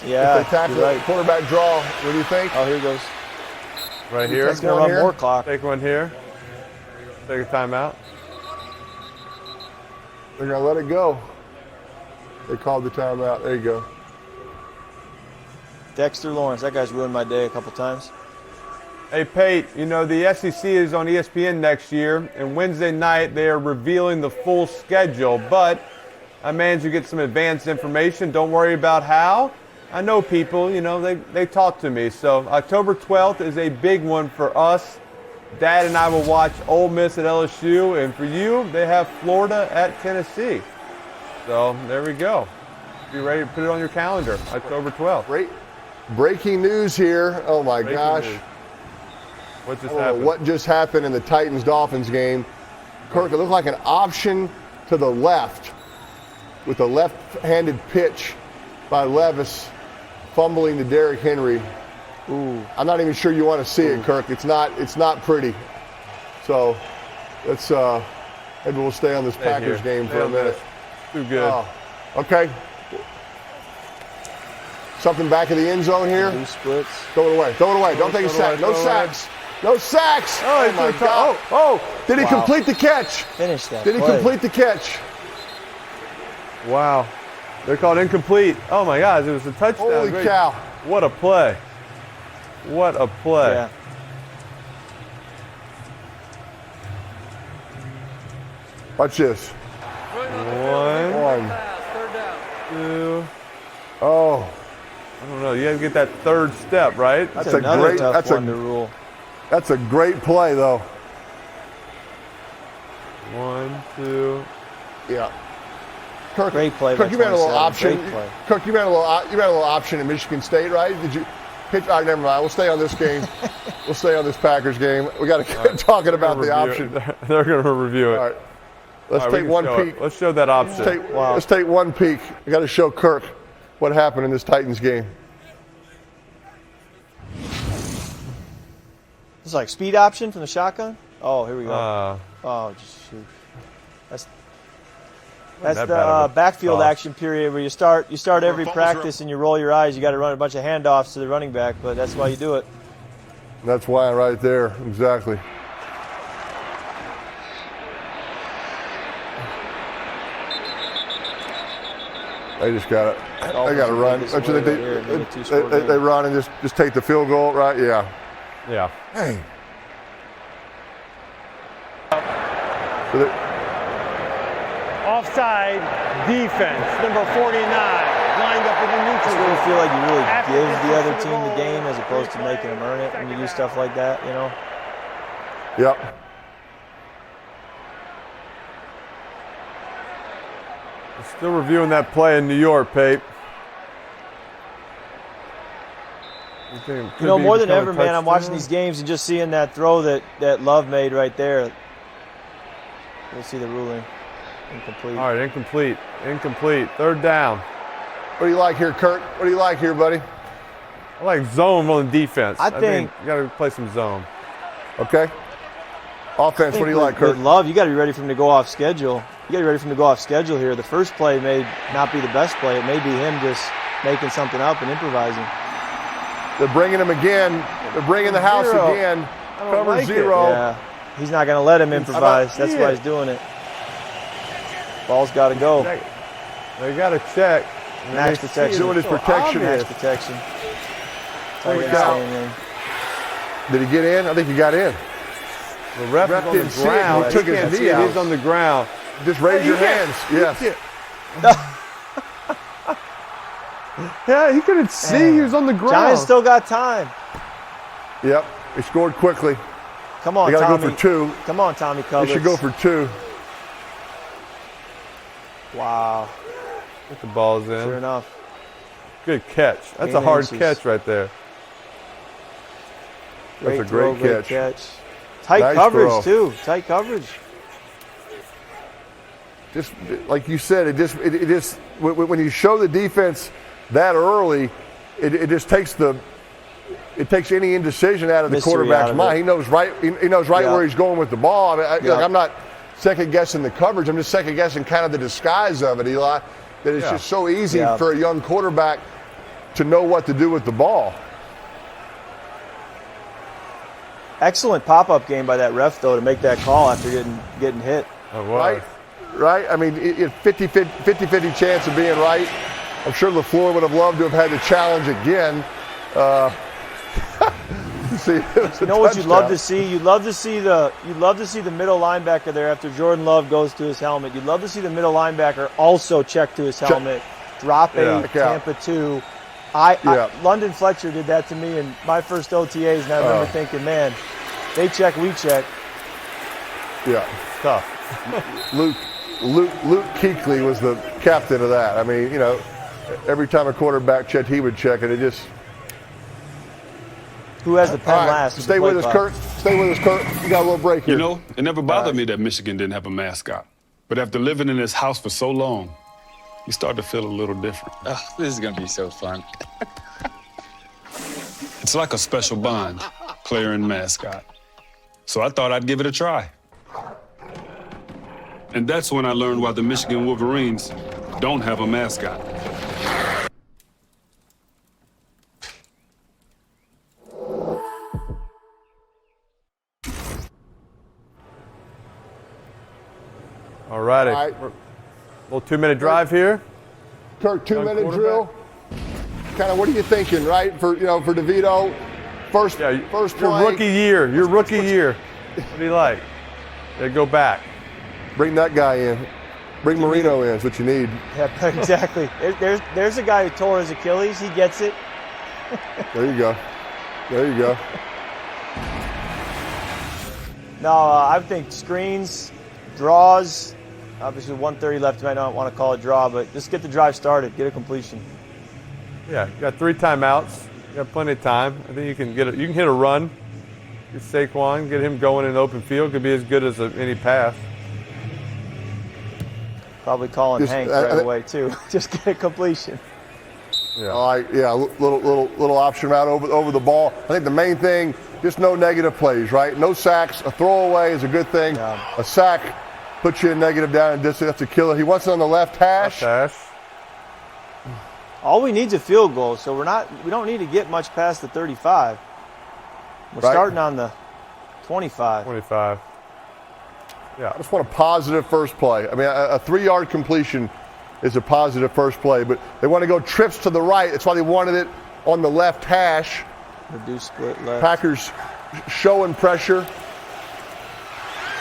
[SPEAKER 2] Yeah,
[SPEAKER 3] tackle
[SPEAKER 2] you're
[SPEAKER 3] the
[SPEAKER 2] right.
[SPEAKER 3] quarterback draw. What do you think?
[SPEAKER 2] Oh, here goes.
[SPEAKER 1] Right here.
[SPEAKER 2] That's going to
[SPEAKER 3] one
[SPEAKER 2] run
[SPEAKER 3] here?
[SPEAKER 2] more clock.
[SPEAKER 1] Take one here. Take a timeout.
[SPEAKER 3] They're going to let it go. They called the timeout. There you go.
[SPEAKER 2] Dexter Lawrence, that guy's ruined my day a couple times.
[SPEAKER 1] Hey, Pate, you know, the SEC is on ESPN next year, and Wednesday night they are revealing the full schedule, but I managed to get some advanced information. Don't worry about how. I know people, you know, they talk to me. So October 12th is a big one for us. Dad and I will watch Ole Miss at LSU, and for you, they have Florida at Tennessee. So there we go. Be ready to put it on your calendar, October 12th.
[SPEAKER 3] Great. Breaking news here. Oh, my
[SPEAKER 1] Breaking
[SPEAKER 3] gosh.
[SPEAKER 1] news. What just
[SPEAKER 3] I don't know
[SPEAKER 1] happened?
[SPEAKER 3] what just happened in the Titans-Dolphins game. Kirk, it looked like an option to the left with a left-handed pitch by Levis fumbling to Derrick Henry.
[SPEAKER 2] Ooh.
[SPEAKER 3] I'm not even sure you want to see it, Kirk. It's not pretty. So let's maybe we'll stay on this Packers
[SPEAKER 1] here.
[SPEAKER 3] game for a minute.
[SPEAKER 1] Too good.
[SPEAKER 3] Oh, okay. Something back in the end zone here.
[SPEAKER 2] Two splits.
[SPEAKER 3] Throw it away. Throw it away. Don't take a
[SPEAKER 1] Throw it
[SPEAKER 3] sack. No
[SPEAKER 1] away, throw it away.
[SPEAKER 3] sacks. No sacks.
[SPEAKER 1] Oh,
[SPEAKER 3] Oh
[SPEAKER 1] he
[SPEAKER 3] my
[SPEAKER 1] threw a
[SPEAKER 3] God. Oh, did he
[SPEAKER 2] Wow.
[SPEAKER 3] complete the catch?
[SPEAKER 2] Finish that
[SPEAKER 3] Did he
[SPEAKER 2] play.
[SPEAKER 3] complete the catch?
[SPEAKER 1] Wow. They're called incomplete. Oh, my gosh. It was a touchdown.
[SPEAKER 3] Holy
[SPEAKER 1] Great.
[SPEAKER 3] cow.
[SPEAKER 1] What a play. What a play.
[SPEAKER 2] Yeah.
[SPEAKER 3] Watch this.
[SPEAKER 1] One,
[SPEAKER 3] One.
[SPEAKER 4] Pass, 3rd down.
[SPEAKER 1] two.
[SPEAKER 3] Oh,
[SPEAKER 1] I don't know. You got to get that third step, right?
[SPEAKER 3] that's
[SPEAKER 2] That's
[SPEAKER 3] a
[SPEAKER 2] another
[SPEAKER 3] great.
[SPEAKER 2] tough
[SPEAKER 3] That's
[SPEAKER 2] one
[SPEAKER 3] a
[SPEAKER 2] to rule.
[SPEAKER 3] that's a great play though.
[SPEAKER 1] One, two.
[SPEAKER 3] Yeah. Kirk,
[SPEAKER 2] Great play by
[SPEAKER 3] Kirk, you ran a little
[SPEAKER 2] 27.
[SPEAKER 3] option.
[SPEAKER 2] Great play.
[SPEAKER 3] Kirk, you ran a little option at Michigan State, right? Did you? Pitch, all right, never mind. We'll stay on this game. We'll stay on this Packers game. We got to keep talking about the option.
[SPEAKER 1] They're going to review it.
[SPEAKER 3] All right. Let's
[SPEAKER 1] All right, we
[SPEAKER 3] take
[SPEAKER 1] can
[SPEAKER 3] one
[SPEAKER 1] show it.
[SPEAKER 3] peek.
[SPEAKER 1] Let's show that option.
[SPEAKER 3] Let's take one peek. We got to show Kirk what happened in this Titans game.
[SPEAKER 2] It's like speed option from the shotgun. Oh, here we go. Oh, just shoot. That's
[SPEAKER 1] that
[SPEAKER 2] the
[SPEAKER 1] bad of a
[SPEAKER 2] backfield
[SPEAKER 1] toss.
[SPEAKER 2] action period where you start every practice and you roll your eyes. You got to run a bunch of handoffs to the running back, but that's why you do it.
[SPEAKER 3] That's why right there. Exactly. They just got it. They got to run.
[SPEAKER 2] This
[SPEAKER 3] Don't you
[SPEAKER 2] way
[SPEAKER 3] think
[SPEAKER 2] right here, maybe a two-score
[SPEAKER 3] they
[SPEAKER 2] game.
[SPEAKER 3] run and just take the field goal, right? Yeah.
[SPEAKER 1] Yeah.
[SPEAKER 3] Hey. So they-
[SPEAKER 5] Offside defense, number 49, lined up in the
[SPEAKER 2] That's
[SPEAKER 5] neutral
[SPEAKER 2] where you
[SPEAKER 5] zone.
[SPEAKER 2] feel like you really
[SPEAKER 5] After
[SPEAKER 2] give
[SPEAKER 5] this
[SPEAKER 2] the other
[SPEAKER 5] is
[SPEAKER 2] team the
[SPEAKER 5] goal,
[SPEAKER 2] game as opposed to making them earn it when you do stuff like that, you know?
[SPEAKER 3] Yep.
[SPEAKER 1] Still reviewing that play in New York, Pape.
[SPEAKER 2] You know, more than ever, man, I'm watching these games and just seeing that throw that Love made right there. We'll see the ruling. Incomplete.
[SPEAKER 1] All right, incomplete. Incomplete. Third down.
[SPEAKER 3] What do you like here, Kirk? What do you like here, buddy?
[SPEAKER 1] I like zone on defense.
[SPEAKER 2] I think
[SPEAKER 1] you got to play some zone.
[SPEAKER 3] Okay. Offense, what do you like, Kirk?
[SPEAKER 2] With Love, you got to be ready for him to go off schedule. You got to be ready for him to go off schedule here. The first play may not be the best play. It may be him just making something up and improvising.
[SPEAKER 3] They're bringing him again. They're bringing the house
[SPEAKER 1] Zero.
[SPEAKER 3] again.
[SPEAKER 1] I don't
[SPEAKER 3] Cover
[SPEAKER 1] like it.
[SPEAKER 3] zero.
[SPEAKER 2] Yeah, he's not going to let him improvise. That's why he's doing it. Ball's got to go.
[SPEAKER 1] They got to check.
[SPEAKER 2] Max protection.
[SPEAKER 3] Doing his protection.
[SPEAKER 2] Max protection. That's all
[SPEAKER 3] There we
[SPEAKER 2] you're
[SPEAKER 3] go.
[SPEAKER 2] saying, man.
[SPEAKER 3] Did he get in? I think he got in.
[SPEAKER 1] The ref is on
[SPEAKER 3] didn't
[SPEAKER 1] the
[SPEAKER 3] see it.
[SPEAKER 1] ground.
[SPEAKER 3] He took his
[SPEAKER 1] can't
[SPEAKER 3] knee
[SPEAKER 1] see it.
[SPEAKER 3] out.
[SPEAKER 1] He's on the ground.
[SPEAKER 3] Just raise your hands. Yes.
[SPEAKER 1] Yeah, he couldn't see. He was on the ground.
[SPEAKER 2] Giants still got time.
[SPEAKER 3] Yep. He scored quickly.
[SPEAKER 2] Come on,
[SPEAKER 3] They got to
[SPEAKER 2] Tommy.
[SPEAKER 3] go for two.
[SPEAKER 2] Come on, Tommy
[SPEAKER 3] They
[SPEAKER 2] Cullins.
[SPEAKER 3] should go for two.
[SPEAKER 2] Wow.
[SPEAKER 1] Get the balls in.
[SPEAKER 2] Sure enough.
[SPEAKER 1] Good catch. That's a
[SPEAKER 2] 8
[SPEAKER 1] hard
[SPEAKER 2] inches.
[SPEAKER 1] catch right there.
[SPEAKER 3] That's a
[SPEAKER 2] throw,
[SPEAKER 3] great catch.
[SPEAKER 2] Tight
[SPEAKER 3] Nice
[SPEAKER 2] coverage,
[SPEAKER 3] throw.
[SPEAKER 2] too. Tight coverage.
[SPEAKER 3] Just like you said, it just when you show the defense that early, it just takes any indecision out of the
[SPEAKER 2] Mystery
[SPEAKER 3] quarterback's
[SPEAKER 2] out of
[SPEAKER 3] mind.
[SPEAKER 2] it.
[SPEAKER 3] He knows right. He knows right
[SPEAKER 2] Yeah.
[SPEAKER 3] where he's going with the ball. I mean,
[SPEAKER 2] Yeah.
[SPEAKER 3] like, I'm not second guessing the coverage. I'm just second guessing kind of the disguise of it, Eli. That it's just so easy
[SPEAKER 2] Yeah.
[SPEAKER 3] for a young quarterback to know what to do with the ball.
[SPEAKER 2] Excellent pop-up game by that ref, though, to make that call after getting hit.
[SPEAKER 1] Oh,
[SPEAKER 3] Right? Right? I mean, it's 50-50 chance of being right. I'm sure LaFleur would have loved to have had the challenge again. See,
[SPEAKER 2] You know what you'd love to see? You'd love to see the middle linebacker there after Jordan Love goes to his helmet. You'd love to see the middle linebacker also check to his helmet, drop a Tampa 2. London Fletcher did that to me in my first OTAs, and I remember thinking, man, they check, we check.
[SPEAKER 3] Yeah.
[SPEAKER 1] Tough.
[SPEAKER 3] Luke Kuechly was the captain of that. I mean, you know, every time a quarterback checked, he would check it. It just.
[SPEAKER 2] Who has the pen
[SPEAKER 3] All right,
[SPEAKER 2] last?
[SPEAKER 3] stay with us, Kirk. Stay with us, Kirk. You got a little break here.
[SPEAKER 6] You know, it never bothered me that Michigan didn't have a mascot. But after living in this house for so long, you start to feel a little different.
[SPEAKER 7] Oh, this is gonna be so fun.
[SPEAKER 6] It's like a special bond, player and mascot. So I thought I'd give it a try. And that's when I learned why the Michigan Wolverines don't have a mascot.
[SPEAKER 1] All righty.
[SPEAKER 3] All right.
[SPEAKER 1] Little 2-minute drive here.
[SPEAKER 3] Kirk, 2-minute
[SPEAKER 1] quarterback.
[SPEAKER 3] drill. Kind of, what are you thinking, right? For DeVito, first play.
[SPEAKER 1] Your rookie year. Your rookie year. What do you like? They go back.
[SPEAKER 3] Bring that guy in. Bring Marino in. Is what you need.
[SPEAKER 2] Yeah, exactly. There's a guy who tore his Achilles. He gets it.
[SPEAKER 3] There you go. There you go.
[SPEAKER 2] No, I think screens, draws. Obviously, 1:30 left. You might not want to call it draw, but just get the drive started. Get a completion.
[SPEAKER 1] Yeah, you got 3 timeouts. You got plenty of time. I think you can get it. You can hit a run. Get Saquon, get him going in the open field. Could be as good as any pass.
[SPEAKER 2] Probably calling
[SPEAKER 3] Just,
[SPEAKER 2] Hank right away too. Just get a completion.
[SPEAKER 1] Yeah.
[SPEAKER 3] All right, yeah, little option route over the ball. I think the main thing, just no negative plays, right? No sacks. A throwaway is a good thing.
[SPEAKER 2] Yeah.
[SPEAKER 3] A sack puts you in negative down and distance. That's a killer. He wants it on the left hash.
[SPEAKER 2] All we need is a field goal, so we don't need to get much past the 35. We're
[SPEAKER 3] Right.
[SPEAKER 2] starting on the 25.
[SPEAKER 1] 25. Yeah.
[SPEAKER 3] I just want a positive first play. I mean, a 3-yard completion is a positive first play, but they want to go trips to the right. That's why they wanted it on the left hash.
[SPEAKER 2] Reduce split left.
[SPEAKER 3] Packers showing pressure.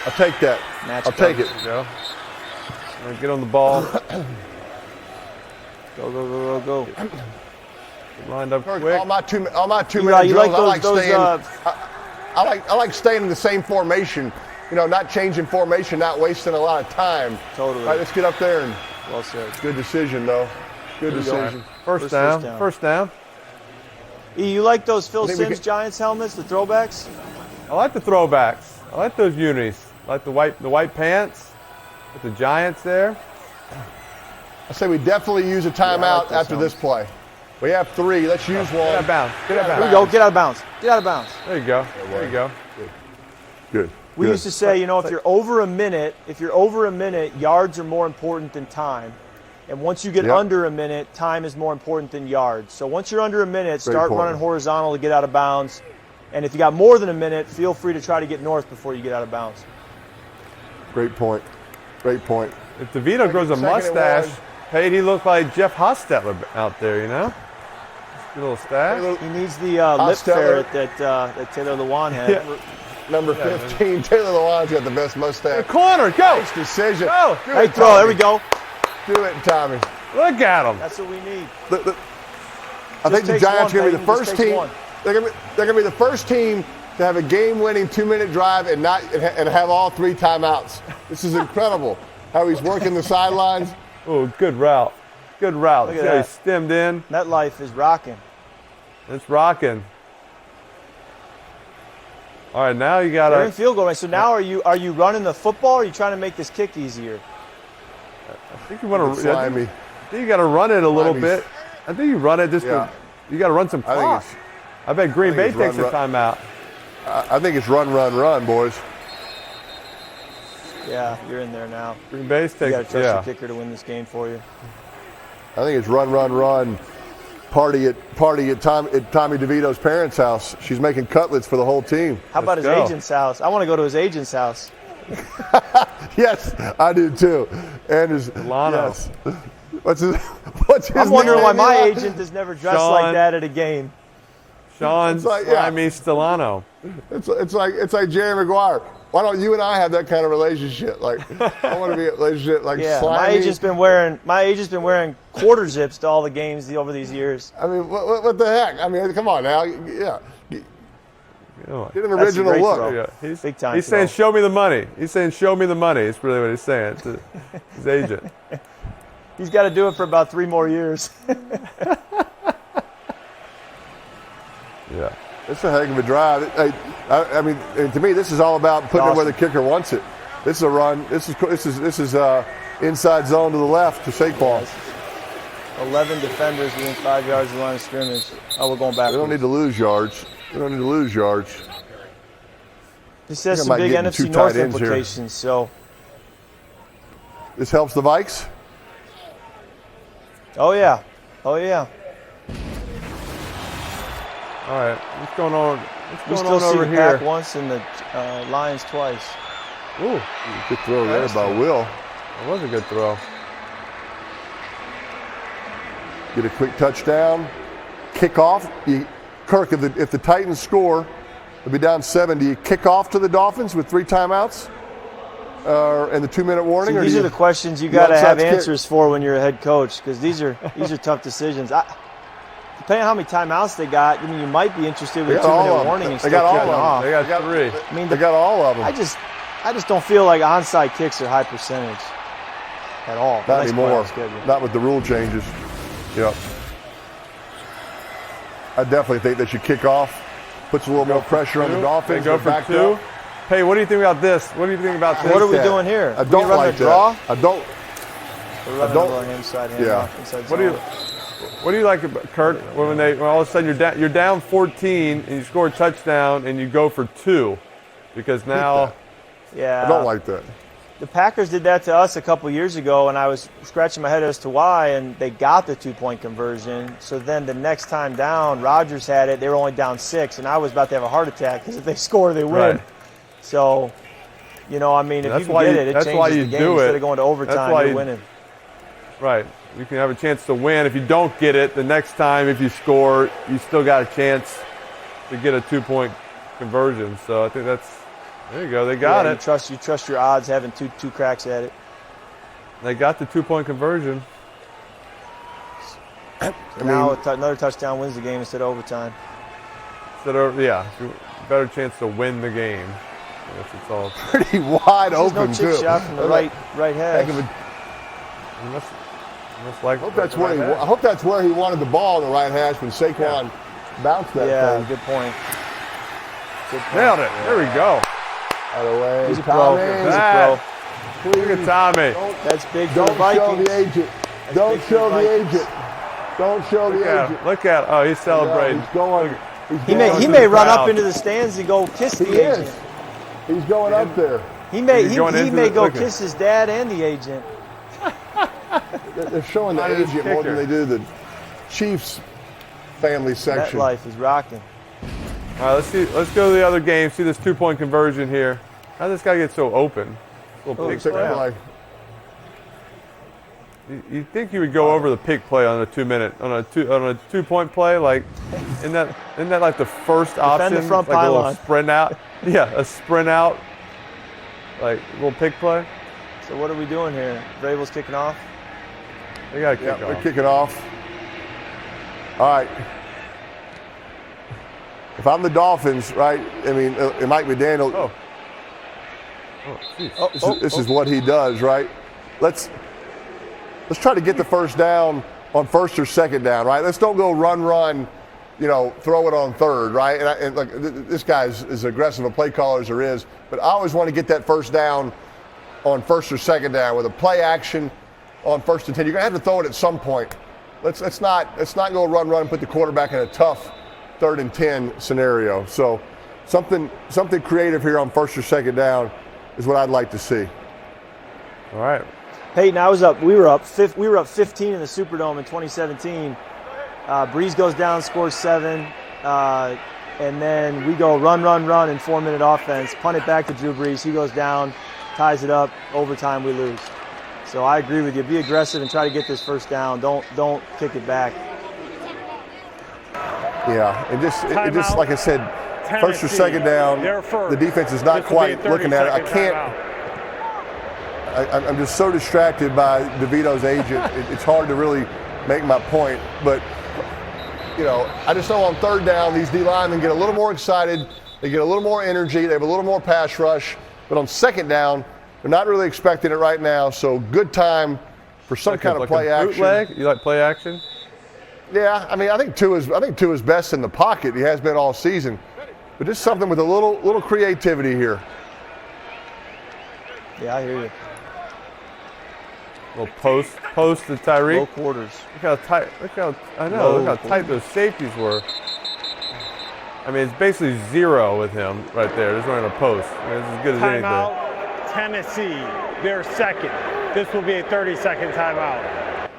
[SPEAKER 3] I'll take that.
[SPEAKER 2] Match
[SPEAKER 3] I'll take it.
[SPEAKER 1] There you go. All right, get on the ball.
[SPEAKER 2] Go.
[SPEAKER 1] Lined up quick.
[SPEAKER 3] All my two
[SPEAKER 2] Eli,
[SPEAKER 3] minute
[SPEAKER 2] you
[SPEAKER 3] drills,
[SPEAKER 2] like those,
[SPEAKER 3] I like staying in the same formation. You know, not changing formation, not wasting a lot of time.
[SPEAKER 2] Totally.
[SPEAKER 3] All right, let's get up there and
[SPEAKER 2] Well said.
[SPEAKER 3] good decision though. Good decision.
[SPEAKER 1] First down. First down.
[SPEAKER 2] E, you like those Phil
[SPEAKER 3] I think we
[SPEAKER 2] Simms
[SPEAKER 3] can-
[SPEAKER 2] Giants helmets, the throwbacks?
[SPEAKER 1] I like the throwbacks. I like those unis. I like the white pants. with the Giants there.
[SPEAKER 3] I say we definitely use a timeout
[SPEAKER 2] that
[SPEAKER 3] after
[SPEAKER 2] sounds-
[SPEAKER 3] this play. We have 3. Let's use
[SPEAKER 1] Get out
[SPEAKER 3] one.
[SPEAKER 1] of bounds. Get out of
[SPEAKER 2] Here we
[SPEAKER 1] bounds.
[SPEAKER 2] go. Get out of bounds. Get out of bounds.
[SPEAKER 1] There you go. There you go.
[SPEAKER 3] Good.
[SPEAKER 2] We used to say, if you're over a minute, yards are more important than time. And once you get
[SPEAKER 3] Yep.
[SPEAKER 2] under a minute, time is more important than yards. So once you're under a minute, start
[SPEAKER 3] point.
[SPEAKER 2] running horizontal to get out of bounds. And if you got more than a minute, feel free to try to get north before you get out of bounds.
[SPEAKER 3] Great point. Great point.
[SPEAKER 1] If DeVito grows a
[SPEAKER 3] Second and
[SPEAKER 1] mustache,
[SPEAKER 3] one.
[SPEAKER 1] hey, he look like Jeff Hostetler out there, you know? Good little stash.
[SPEAKER 2] He needs the lip
[SPEAKER 3] Stellar.
[SPEAKER 2] ferret that Taylor Lewan had.
[SPEAKER 1] Yeah.
[SPEAKER 3] Number 15, Taylor Lewan's got the best mustache.
[SPEAKER 1] Corner, go!
[SPEAKER 3] Nice decision.
[SPEAKER 1] Go!
[SPEAKER 3] Do
[SPEAKER 2] Hey,
[SPEAKER 3] it,
[SPEAKER 2] throw.
[SPEAKER 3] Tommy.
[SPEAKER 2] There we go.
[SPEAKER 3] Do it, Tommy.
[SPEAKER 1] Look at him.
[SPEAKER 2] That's what we need.
[SPEAKER 3] I think the
[SPEAKER 2] takes
[SPEAKER 3] Giants
[SPEAKER 2] one,
[SPEAKER 3] are going to be the
[SPEAKER 2] Peyton, just
[SPEAKER 3] first
[SPEAKER 2] takes
[SPEAKER 3] team.
[SPEAKER 2] one.
[SPEAKER 3] They're going to be the first team to have a game-winning 2-minute drive and have all 3 timeouts. This is incredible. How he's working the sidelines.
[SPEAKER 1] Oh, good route. Good route.
[SPEAKER 2] Look
[SPEAKER 1] See
[SPEAKER 2] at
[SPEAKER 1] how he
[SPEAKER 2] that.
[SPEAKER 1] stemmed in.
[SPEAKER 2] MetLife is rocking.
[SPEAKER 1] It's rocking. All right, now you got
[SPEAKER 2] They're in
[SPEAKER 1] to.
[SPEAKER 2] field goal range. So now are you running the football, or are you trying to make this kick easier?
[SPEAKER 1] I think you want to.
[SPEAKER 3] Slimy.
[SPEAKER 1] I think you got to run it a little
[SPEAKER 3] Slimy's-
[SPEAKER 1] bit. I think you run it just
[SPEAKER 3] Yeah.
[SPEAKER 1] to. You got to run some
[SPEAKER 3] I think
[SPEAKER 1] clock.
[SPEAKER 3] it's-
[SPEAKER 1] I bet Green
[SPEAKER 3] I
[SPEAKER 1] Bay
[SPEAKER 3] think it's
[SPEAKER 1] takes a
[SPEAKER 3] run.
[SPEAKER 1] timeout.
[SPEAKER 3] I think it's run, boys.
[SPEAKER 2] Yeah, you're in there now.
[SPEAKER 1] Green Bay's
[SPEAKER 2] You got to
[SPEAKER 1] takes.
[SPEAKER 2] trust
[SPEAKER 1] Yeah.
[SPEAKER 2] your kicker to win this game for you.
[SPEAKER 3] I think it's run. Party at Tommy DeVito's parents' house. She's making cutlets for the whole team.
[SPEAKER 2] How about
[SPEAKER 1] Let's
[SPEAKER 2] his
[SPEAKER 1] go.
[SPEAKER 2] agent's house? I want to go to his agent's house.
[SPEAKER 3] Yes, I do too. And his
[SPEAKER 1] Lano.
[SPEAKER 3] yes. What's his
[SPEAKER 2] I'm wondering why
[SPEAKER 3] nickname,
[SPEAKER 2] my
[SPEAKER 3] Eli?
[SPEAKER 2] agent is never dressed
[SPEAKER 1] Sean.
[SPEAKER 2] like that at a game.
[SPEAKER 1] Sean
[SPEAKER 3] It's like, yeah.
[SPEAKER 1] Slimy Stellano.
[SPEAKER 3] It's like Jerry Maguire. Why don't you and I have that kind of relationship? Like, I want to be a relationship like
[SPEAKER 2] Yeah,
[SPEAKER 3] Slimy.
[SPEAKER 2] my agent's been wearing quarter zips to all the games over these years.
[SPEAKER 3] I mean, what the heck? I mean, come on now. Yeah.
[SPEAKER 1] Oh,
[SPEAKER 3] Get an
[SPEAKER 2] That's a
[SPEAKER 3] original
[SPEAKER 2] great
[SPEAKER 3] look.
[SPEAKER 2] throw.
[SPEAKER 1] yeah. He's,
[SPEAKER 2] Big time
[SPEAKER 1] he's saying,
[SPEAKER 2] throw.
[SPEAKER 1] show me the money. He's saying, show me the money. It's really what he's saying to his agent.
[SPEAKER 2] He's got to do it for about 3 more years.
[SPEAKER 1] Yeah.
[SPEAKER 3] It's a heck of a drive. I mean, to me, this is all about putting it where the kicker wants it. This is a run. This is inside zone to the left to Saquon.
[SPEAKER 2] 11 defenders within 5 yards of the line of scrimmage. Oh, we're going back.
[SPEAKER 3] We don't need to lose yards.
[SPEAKER 2] This has
[SPEAKER 3] I
[SPEAKER 2] some
[SPEAKER 3] might
[SPEAKER 2] big
[SPEAKER 3] get in 2
[SPEAKER 2] NFC North
[SPEAKER 3] tight ends here.
[SPEAKER 2] implications. So,
[SPEAKER 3] This helps the Vikes.
[SPEAKER 2] oh yeah.
[SPEAKER 1] All right. What's going on?
[SPEAKER 2] We
[SPEAKER 1] What's
[SPEAKER 2] still
[SPEAKER 1] going on
[SPEAKER 2] see
[SPEAKER 1] over
[SPEAKER 2] the
[SPEAKER 1] here?
[SPEAKER 2] Pack once and the Lions twice.
[SPEAKER 1] Ooh,
[SPEAKER 3] Good throw there by Will.
[SPEAKER 1] that was a good throw.
[SPEAKER 3] Get a quick touchdown. Kick off. Kirk, if the Titans score, they'll be down 7. Do you kick off to the Dolphins with 3 timeouts and the 2-minute warning?
[SPEAKER 2] See,
[SPEAKER 3] or
[SPEAKER 2] these
[SPEAKER 3] do
[SPEAKER 2] are
[SPEAKER 3] you-
[SPEAKER 2] the questions you
[SPEAKER 3] the
[SPEAKER 2] got to have
[SPEAKER 3] onside kick?
[SPEAKER 2] answers for when you're a head coach, because these are tough decisions. Depending on how many timeouts they got, I mean, you might be interested with
[SPEAKER 3] They
[SPEAKER 2] a
[SPEAKER 3] got all
[SPEAKER 2] 2-minute
[SPEAKER 3] of them.
[SPEAKER 2] warning and
[SPEAKER 3] They
[SPEAKER 2] still
[SPEAKER 3] got all
[SPEAKER 2] kicking
[SPEAKER 3] of them.
[SPEAKER 2] off.
[SPEAKER 1] They got 3.
[SPEAKER 2] I mean,
[SPEAKER 3] They got all of them.
[SPEAKER 2] I just don't feel like onside kicks are high percentage at all.
[SPEAKER 3] Not
[SPEAKER 2] Nice play on
[SPEAKER 3] anymore.
[SPEAKER 2] the schedule.
[SPEAKER 3] Not with the rule changes. Yep. I definitely think they should kick off. Puts a little more pressure on the
[SPEAKER 1] They
[SPEAKER 3] Dolphins.
[SPEAKER 1] go
[SPEAKER 3] They're
[SPEAKER 1] for
[SPEAKER 3] backed
[SPEAKER 1] 2.
[SPEAKER 3] up.
[SPEAKER 1] Hey, what do you think about this? What do you think about this?
[SPEAKER 2] What are we doing here?
[SPEAKER 3] I
[SPEAKER 2] We
[SPEAKER 3] don't
[SPEAKER 2] run
[SPEAKER 3] like
[SPEAKER 2] a draw?
[SPEAKER 3] that. I don't.
[SPEAKER 2] We're running
[SPEAKER 3] don't-
[SPEAKER 2] a little inside hand
[SPEAKER 3] Yeah.
[SPEAKER 2] off, inside
[SPEAKER 1] What do you
[SPEAKER 2] zone.
[SPEAKER 1] What do you like about Kirk when all of a sudden you're down 14 and you score a touchdown and you go for 2 because now
[SPEAKER 2] Yeah.
[SPEAKER 3] I don't like that.
[SPEAKER 2] The Packers did that to us a couple years ago, and I was scratching my head as to why, and they got the 2-point conversion. So then the next time down, Rodgers had it. They were only down 6, and I was about to have a heart attack because if they score, they win.
[SPEAKER 1] Right.
[SPEAKER 2] So, I mean, if
[SPEAKER 1] That's
[SPEAKER 2] you can
[SPEAKER 1] why
[SPEAKER 2] get
[SPEAKER 1] you-
[SPEAKER 2] it, it
[SPEAKER 1] that's
[SPEAKER 2] changes
[SPEAKER 1] why
[SPEAKER 2] the
[SPEAKER 1] you
[SPEAKER 2] game.
[SPEAKER 1] do
[SPEAKER 2] Instead
[SPEAKER 1] it.
[SPEAKER 2] of going to
[SPEAKER 1] That's
[SPEAKER 2] overtime,
[SPEAKER 1] why
[SPEAKER 2] you're
[SPEAKER 1] you-
[SPEAKER 2] winning.
[SPEAKER 1] right, you can have a chance to win. If you don't get it, the next time if you score, you still got a chance to get a 2-point conversion. So I think there you go. They got
[SPEAKER 2] Yeah,
[SPEAKER 1] it.
[SPEAKER 2] You trust your odds having two cracks at it.
[SPEAKER 1] They got the 2-point conversion.
[SPEAKER 2] Now another touchdown wins the game instead of overtime.
[SPEAKER 1] So better chance to win the game. I guess it's all.
[SPEAKER 3] Pretty wide
[SPEAKER 2] There's
[SPEAKER 3] open
[SPEAKER 2] no chip
[SPEAKER 3] too.
[SPEAKER 2] shot from the right
[SPEAKER 3] Heck
[SPEAKER 2] hedge.
[SPEAKER 3] of a-
[SPEAKER 1] You must like.
[SPEAKER 3] I hope that's where he wanted the ball in the right hash when Saquon bounced that
[SPEAKER 2] Yeah,
[SPEAKER 3] thing.
[SPEAKER 2] good point. Good point.
[SPEAKER 1] Nailed it. There we go.
[SPEAKER 3] Out of the way.
[SPEAKER 2] He's a pro.
[SPEAKER 3] Tommy.
[SPEAKER 2] He's a
[SPEAKER 1] That.
[SPEAKER 2] pro.
[SPEAKER 1] Look at Tommy.
[SPEAKER 2] That's big for the
[SPEAKER 3] Don't show
[SPEAKER 2] Vikings.
[SPEAKER 3] the agent. Don't show the agent. Don't show the agent.
[SPEAKER 1] Look at him. Oh, he's celebrating.
[SPEAKER 3] He's going.
[SPEAKER 2] He may run up into the stands and go kiss the
[SPEAKER 3] He is.
[SPEAKER 2] agent.
[SPEAKER 3] He's going up there.
[SPEAKER 2] He may
[SPEAKER 1] He's going into
[SPEAKER 2] go
[SPEAKER 1] look at-
[SPEAKER 2] kiss his dad and the agent.
[SPEAKER 3] They're showing the
[SPEAKER 1] Not his
[SPEAKER 3] agent more than
[SPEAKER 1] kicker.
[SPEAKER 3] they do the Chiefs family
[SPEAKER 2] That
[SPEAKER 3] section.
[SPEAKER 2] life is rocking.
[SPEAKER 1] All right, let's see. Let's go to the other game. See this 2-point conversion here. How did this guy get so open? Little pick
[SPEAKER 3] Pick
[SPEAKER 1] play.
[SPEAKER 3] play.
[SPEAKER 1] You'd think you would go over the pick play on a 2-minute on a 2-point play, like isn't that like the first option?
[SPEAKER 2] the front
[SPEAKER 1] like a little
[SPEAKER 2] pylon.
[SPEAKER 1] sprint out. Yeah, a sprint out, like a little pick play.
[SPEAKER 2] So what are we doing here? Vrabel's kicking off.
[SPEAKER 1] They got to
[SPEAKER 3] Yeah,
[SPEAKER 1] kick
[SPEAKER 3] they're
[SPEAKER 1] off.
[SPEAKER 3] kicking off. All right. If I'm the Dolphins, right? I mean, Mike McDaniel.
[SPEAKER 1] Oh, jeez.
[SPEAKER 3] This is what he does, right? Let's try to get the first down on first or second down, right? Let's don't go run, throw it on third, right? And look, this guy's as aggressive a play caller as there is, but I always want to get that first down on first or second down with a play action on first and 10. You're gonna have to throw it at some point. Let's not go run and put the quarterback in a tough 3rd and 10 scenario. So something creative here on first or second down is what I'd like to see.
[SPEAKER 1] All right.
[SPEAKER 2] Peyton, we were up 15 in the Superdome in 2017. Breeze goes down, scores 7, and then we go run in 4-minute offense, punt it back to Drew Brees. He goes down, ties it up, overtime we lose. So I agree with you. Be aggressive and try to get this first down. Don't kick it back.
[SPEAKER 3] Yeah, it just like I said, first or
[SPEAKER 5] Tennessee,
[SPEAKER 3] second down,
[SPEAKER 5] they're first.
[SPEAKER 3] the defense is not
[SPEAKER 5] This will be a
[SPEAKER 3] quite looking at it. I
[SPEAKER 5] 30-second
[SPEAKER 3] can't.
[SPEAKER 5] timeout.
[SPEAKER 3] I'm just so distracted by DeVito's agent. It's hard to really make my point. But, I just know on third down, these D linemen get a little more excited. They get a little more energy. They have a little more pass rush. But on second down, they're not really expecting it right now. So good time for some kind of play action.
[SPEAKER 1] Bootleg? You like play action?
[SPEAKER 3] Yeah, I mean, I think Tua is best in the pocket. He has been all season. But just something with a little creativity here.
[SPEAKER 2] Yeah, I hear you.
[SPEAKER 1] Little post to Tyreek.
[SPEAKER 2] Low quarters.
[SPEAKER 1] Look how tight. Look how tight those safeties were. I mean, it's basically 0 with him right there. Just running a post. I mean, it's as good as anything.
[SPEAKER 5] Timeout, Tennessee, their second. This will be a 30-second timeout.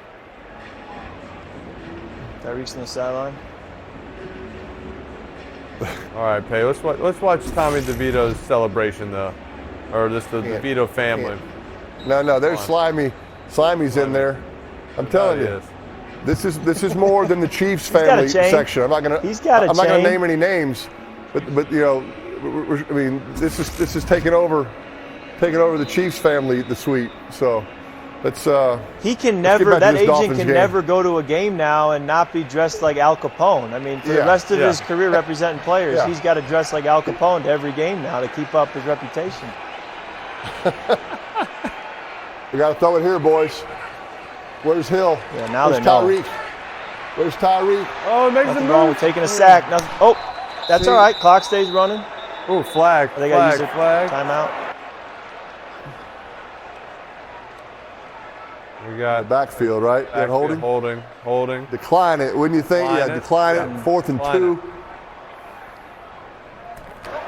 [SPEAKER 2] Tyreek's on the sideline.
[SPEAKER 1] All right, Pay. Let's watch Tommy DeVito's celebration though, or just the DeVito family.
[SPEAKER 3] No, there's Slimy's in there. I'm telling you, this is more than the Chiefs
[SPEAKER 2] got a
[SPEAKER 3] family
[SPEAKER 2] chain.
[SPEAKER 3] section. I'm not gonna
[SPEAKER 2] He's got a
[SPEAKER 3] I'm not gonna
[SPEAKER 2] chain.
[SPEAKER 3] name any names, but I mean, this is taking over the Chiefs family, the suite. So let's.
[SPEAKER 2] He can
[SPEAKER 3] let's get
[SPEAKER 2] never.
[SPEAKER 3] back to
[SPEAKER 2] That
[SPEAKER 3] this
[SPEAKER 2] agent
[SPEAKER 3] Dolphins
[SPEAKER 2] can
[SPEAKER 3] game.
[SPEAKER 2] never go to a game now and not be dressed like Al Capone. I mean, for the
[SPEAKER 3] Yeah,
[SPEAKER 2] rest of
[SPEAKER 1] yeah.
[SPEAKER 2] his career representing players,
[SPEAKER 3] Yeah.
[SPEAKER 2] he's got to dress like Al Capone to every game now to keep up his reputation.
[SPEAKER 3] We got to throw it here, boys. Where's Hill?
[SPEAKER 2] Yeah, now
[SPEAKER 3] Where's
[SPEAKER 2] they know.
[SPEAKER 3] Tyreek? Where's Tyreek?
[SPEAKER 1] Oh, it makes
[SPEAKER 2] Nothing
[SPEAKER 1] the
[SPEAKER 2] wrong
[SPEAKER 1] move.
[SPEAKER 2] with taking a sack. Nothing. Oh, that's
[SPEAKER 3] See?
[SPEAKER 2] all right. Clock stays running.
[SPEAKER 1] Oh, flag.
[SPEAKER 2] They got to use
[SPEAKER 1] Flag.
[SPEAKER 2] their
[SPEAKER 1] Flag.
[SPEAKER 2] timeout.
[SPEAKER 1] We got
[SPEAKER 3] Backfield, right? That
[SPEAKER 1] backfield, holding.
[SPEAKER 3] Decline it, wouldn't you think?
[SPEAKER 1] Decline
[SPEAKER 3] Decline
[SPEAKER 1] it.
[SPEAKER 3] it. 4th and
[SPEAKER 1] Decline
[SPEAKER 3] 2.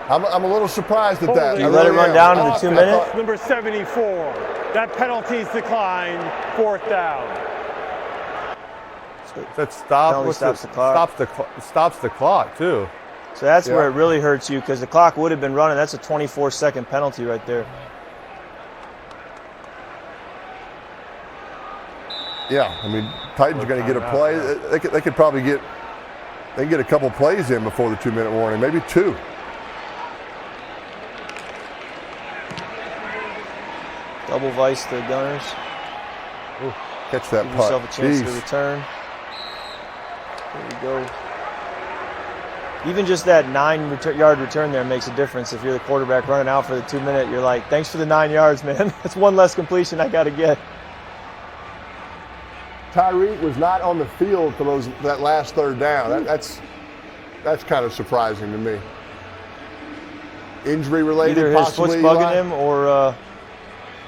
[SPEAKER 3] I'm a little surprised at that.
[SPEAKER 5] You
[SPEAKER 3] I
[SPEAKER 2] let it
[SPEAKER 3] really
[SPEAKER 2] run
[SPEAKER 3] am.
[SPEAKER 2] down to the
[SPEAKER 3] I
[SPEAKER 2] 2
[SPEAKER 3] thought-
[SPEAKER 2] minute?
[SPEAKER 5] Number 74. That penalty's declined. 4th down.
[SPEAKER 1] That stop.
[SPEAKER 2] Penalty
[SPEAKER 1] What's
[SPEAKER 2] stops the clock.
[SPEAKER 1] Stops the clock too.
[SPEAKER 2] So that's
[SPEAKER 3] Yeah.
[SPEAKER 2] where it really hurts you because the clock would have been running. That's a 24-second penalty right there.
[SPEAKER 3] Yeah, I mean, Titans are going to get a play. They could probably get a couple plays in before the 2-minute warning, maybe 2.
[SPEAKER 2] Double vice the Gunners.
[SPEAKER 3] Catch that
[SPEAKER 2] Give
[SPEAKER 3] putt.
[SPEAKER 2] yourself a chance to
[SPEAKER 3] Jeez.
[SPEAKER 2] return. There you go. Even just that 9-yard return there makes a difference. If you're the quarterback running out for the 2-minute, you're like, thanks for the 9 yards, man. That's one less completion I got to get.
[SPEAKER 3] Tyreek was not on the field for that last third down. That's kind of surprising to me. Injury related,
[SPEAKER 2] Either his
[SPEAKER 3] possibly.
[SPEAKER 2] foot's bugging
[SPEAKER 3] Eli?
[SPEAKER 2] him or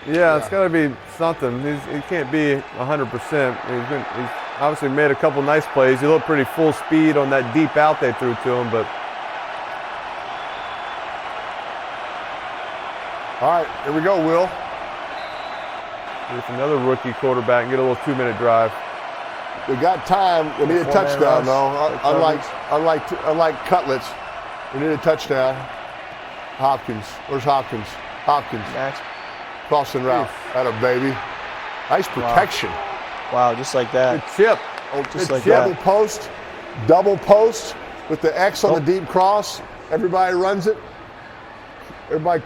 [SPEAKER 1] Yeah, it's got to be something. He can't be 100%. He's obviously made a couple nice plays. He looked pretty full speed on that deep out they threw to him, but.
[SPEAKER 3] All right, here we go, Will.
[SPEAKER 1] There's another rookie quarterback and get a little 2-minute drive.
[SPEAKER 3] We got time. We need a touchdown, though. Unlike Cutlets, we need a touchdown. Hopkins. Where's Hopkins? Hopkins.
[SPEAKER 2] Max.
[SPEAKER 3] Crossing route. That a baby. Nice protection.
[SPEAKER 2] Wow, just like that.
[SPEAKER 1] Good chip.
[SPEAKER 2] Just like
[SPEAKER 3] Double
[SPEAKER 2] that.
[SPEAKER 3] post. Double post with the X on the deep cross. Everybody runs it. Everybody